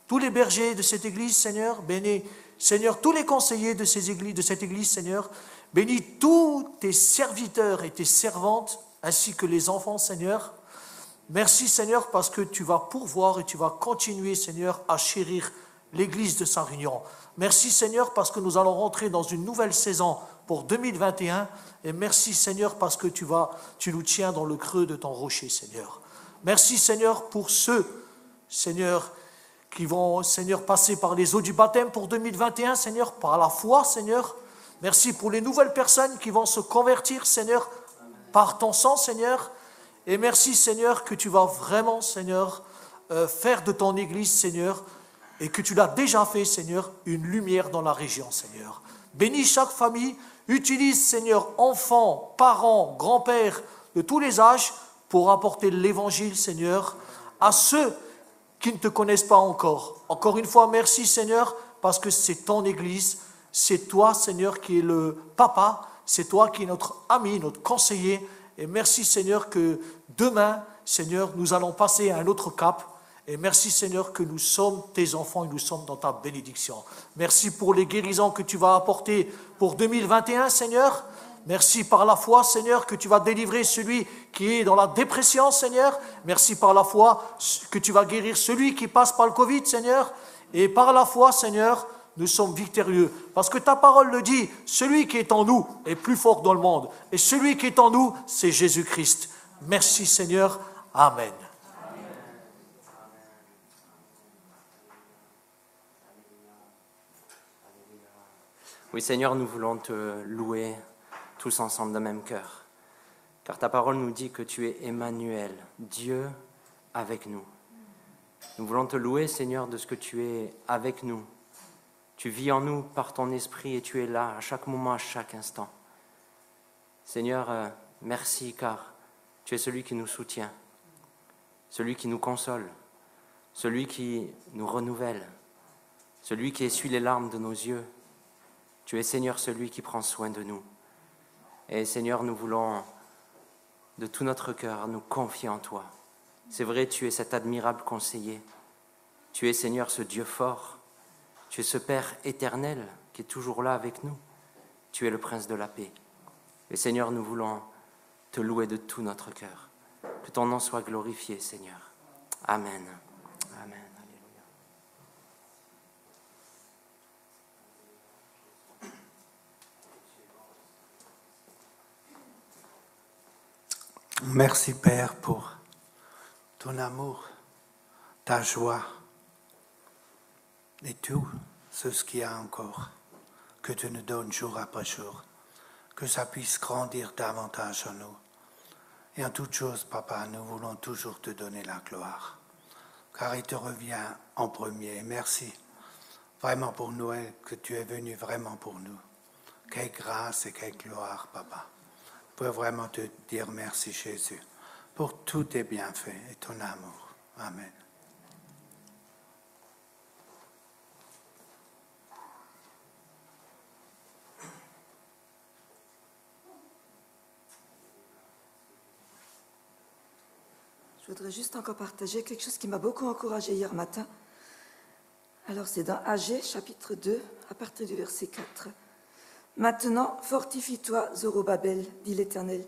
tous les bergers de cette église, Seigneur. Bénis, Seigneur, tous les conseillers de cette église, Seigneur. Bénis tous tes serviteurs et tes servantes, ainsi que les enfants, Seigneur. Merci, Seigneur, parce que tu vas pourvoir et tu vas continuer, Seigneur, à chérir l'église de Saint-Réunion. Merci, Seigneur, parce que nous allons rentrer dans une nouvelle saison pour 2021. Et merci, Seigneur, parce que tu nous tiens dans le creux de ton rocher, Seigneur. Merci, Seigneur, pour ceux, Seigneur, qui vont, Seigneur, passer par les eaux du baptême pour 2021, Seigneur, par la foi, Seigneur. Merci pour les nouvelles personnes qui vont se convertir, Seigneur, par ton sang, Seigneur. Et merci, Seigneur, que tu vas vraiment, Seigneur, faire de ton église, Seigneur, et que tu l'as déjà fait, Seigneur, une lumière dans la région, Seigneur. Bénis chaque famille, utilise, Seigneur, enfants, parents, grands-pères de tous les âges pour apporter l'évangile, Seigneur, à ceux qui ne te connaissent pas encore. Encore une fois, merci, Seigneur, parce que c'est ton Église, c'est toi, Seigneur, qui es le papa, c'est toi qui es notre ami, notre conseiller. Et merci, Seigneur, que demain, Seigneur, nous allons passer à un autre cap. Et merci, Seigneur, que nous sommes tes enfants et nous sommes dans ta bénédiction. Merci pour les guérisons que tu vas apporter pour 2021, Seigneur. Merci par la foi, Seigneur, que tu vas délivrer celui qui est dans la dépression, Seigneur. Merci par la foi que tu vas guérir celui qui passe par le Covid, Seigneur. Et par la foi, Seigneur, nous sommes victorieux. Parce que ta parole le dit, celui qui est en nous est plus fort dans le monde. Et celui qui est en nous, c'est Jésus-Christ. Merci, Seigneur. Amen. Oui, Seigneur, nous voulons te louer tous ensemble d'un même cœur. Car ta parole nous dit que tu es Emmanuel, Dieu avec nous. Nous voulons te louer, Seigneur, de ce que tu es avec nous. Tu vis en nous par ton esprit et tu es là à chaque moment, à chaque instant. Seigneur, merci car tu es celui qui nous soutient, celui qui nous console, celui qui nous renouvelle, celui qui essuie les larmes de nos yeux. Tu es, Seigneur, celui qui prend soin de nous. Et Seigneur, nous voulons de tout notre cœur nous confier en toi. C'est vrai, tu es cet admirable conseiller. Tu es, Seigneur, ce Dieu fort. Tu es ce Père éternel qui est toujours là avec nous. Tu es le Prince de la paix. Et Seigneur, nous voulons te louer de tout notre cœur. Que ton nom soit glorifié, Seigneur. Amen. Amen. Merci Père pour ton amour, ta joie et tout ce qu'il y a encore que tu nous donnes jour après jour. Que ça puisse grandir davantage en nous. Et en toute chose, Papa, nous voulons toujours te donner la gloire. Car il te revient en premier. Merci vraiment pour Noël, que tu es venu vraiment pour nous. Quelle grâce et quelle gloire, Papa. Je peux vraiment te dire merci, Jésus, pour tous tes bienfaits et ton amour. Amen. Je voudrais juste encore partager quelque chose qui m'a beaucoup encouragée hier matin. Alors c'est dans Agé, chapitre 2, à partir du verset 4. Maintenant, fortifie-toi, Zorobabel, dit l'Éternel.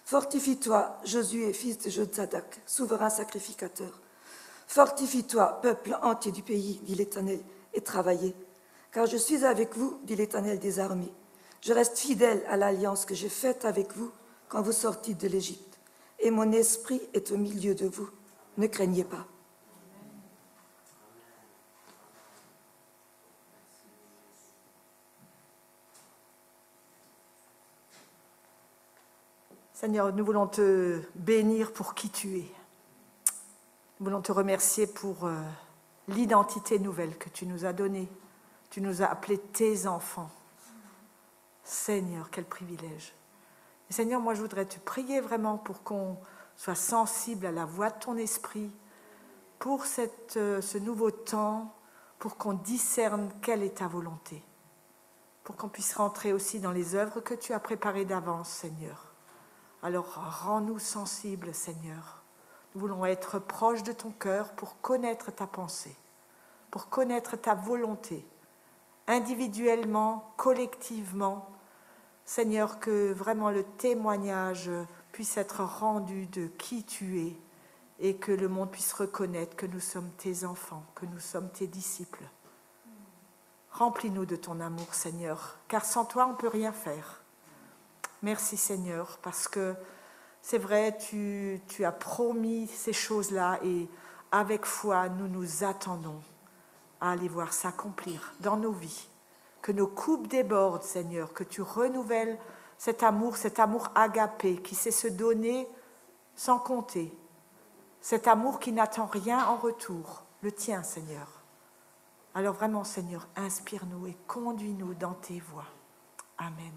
Fortifie-toi, Josué, fils de Jotzadak, souverain sacrificateur. Fortifie-toi, peuple entier du pays, dit l'Éternel, et travaillez. Car je suis avec vous, dit l'Éternel des armées. Je reste fidèle à l'alliance que j'ai faite avec vous quand vous sortîtes de l'Égypte. Et mon esprit est au milieu de vous. Ne craignez pas. Seigneur, nous voulons te bénir pour qui tu es. Nous voulons te remercier pour l'identité nouvelle que tu nous as donnée. Tu nous as appelés tes enfants. Seigneur, quel privilège. Et Seigneur, moi je voudrais te prier vraiment pour qu'on soit sensible à la voix de ton esprit, pour ce nouveau temps, pour qu'on discerne quelle est ta volonté, pour qu'on puisse rentrer aussi dans les œuvres que tu as préparées d'avance, Seigneur. Alors, rends-nous sensibles, Seigneur. Nous voulons être proches de ton cœur pour connaître ta pensée, pour connaître ta volonté, individuellement, collectivement. Seigneur, que vraiment le témoignage puisse être rendu de qui tu es et que le monde puisse reconnaître que nous sommes tes enfants, que nous sommes tes disciples. Remplis-nous de ton amour, Seigneur, car sans toi, on ne peut rien faire. Merci Seigneur, parce que c'est vrai, tu as promis ces choses-là et avec foi, nous nous attendons à aller voir s'accomplir dans nos vies. Que nos coupes débordent, Seigneur, que tu renouvelles cet amour agapé qui sait se donner sans compter. Cet amour qui n'attend rien en retour, le tien, Seigneur. Alors vraiment, Seigneur, inspire-nous et conduis-nous dans tes voies. Amen.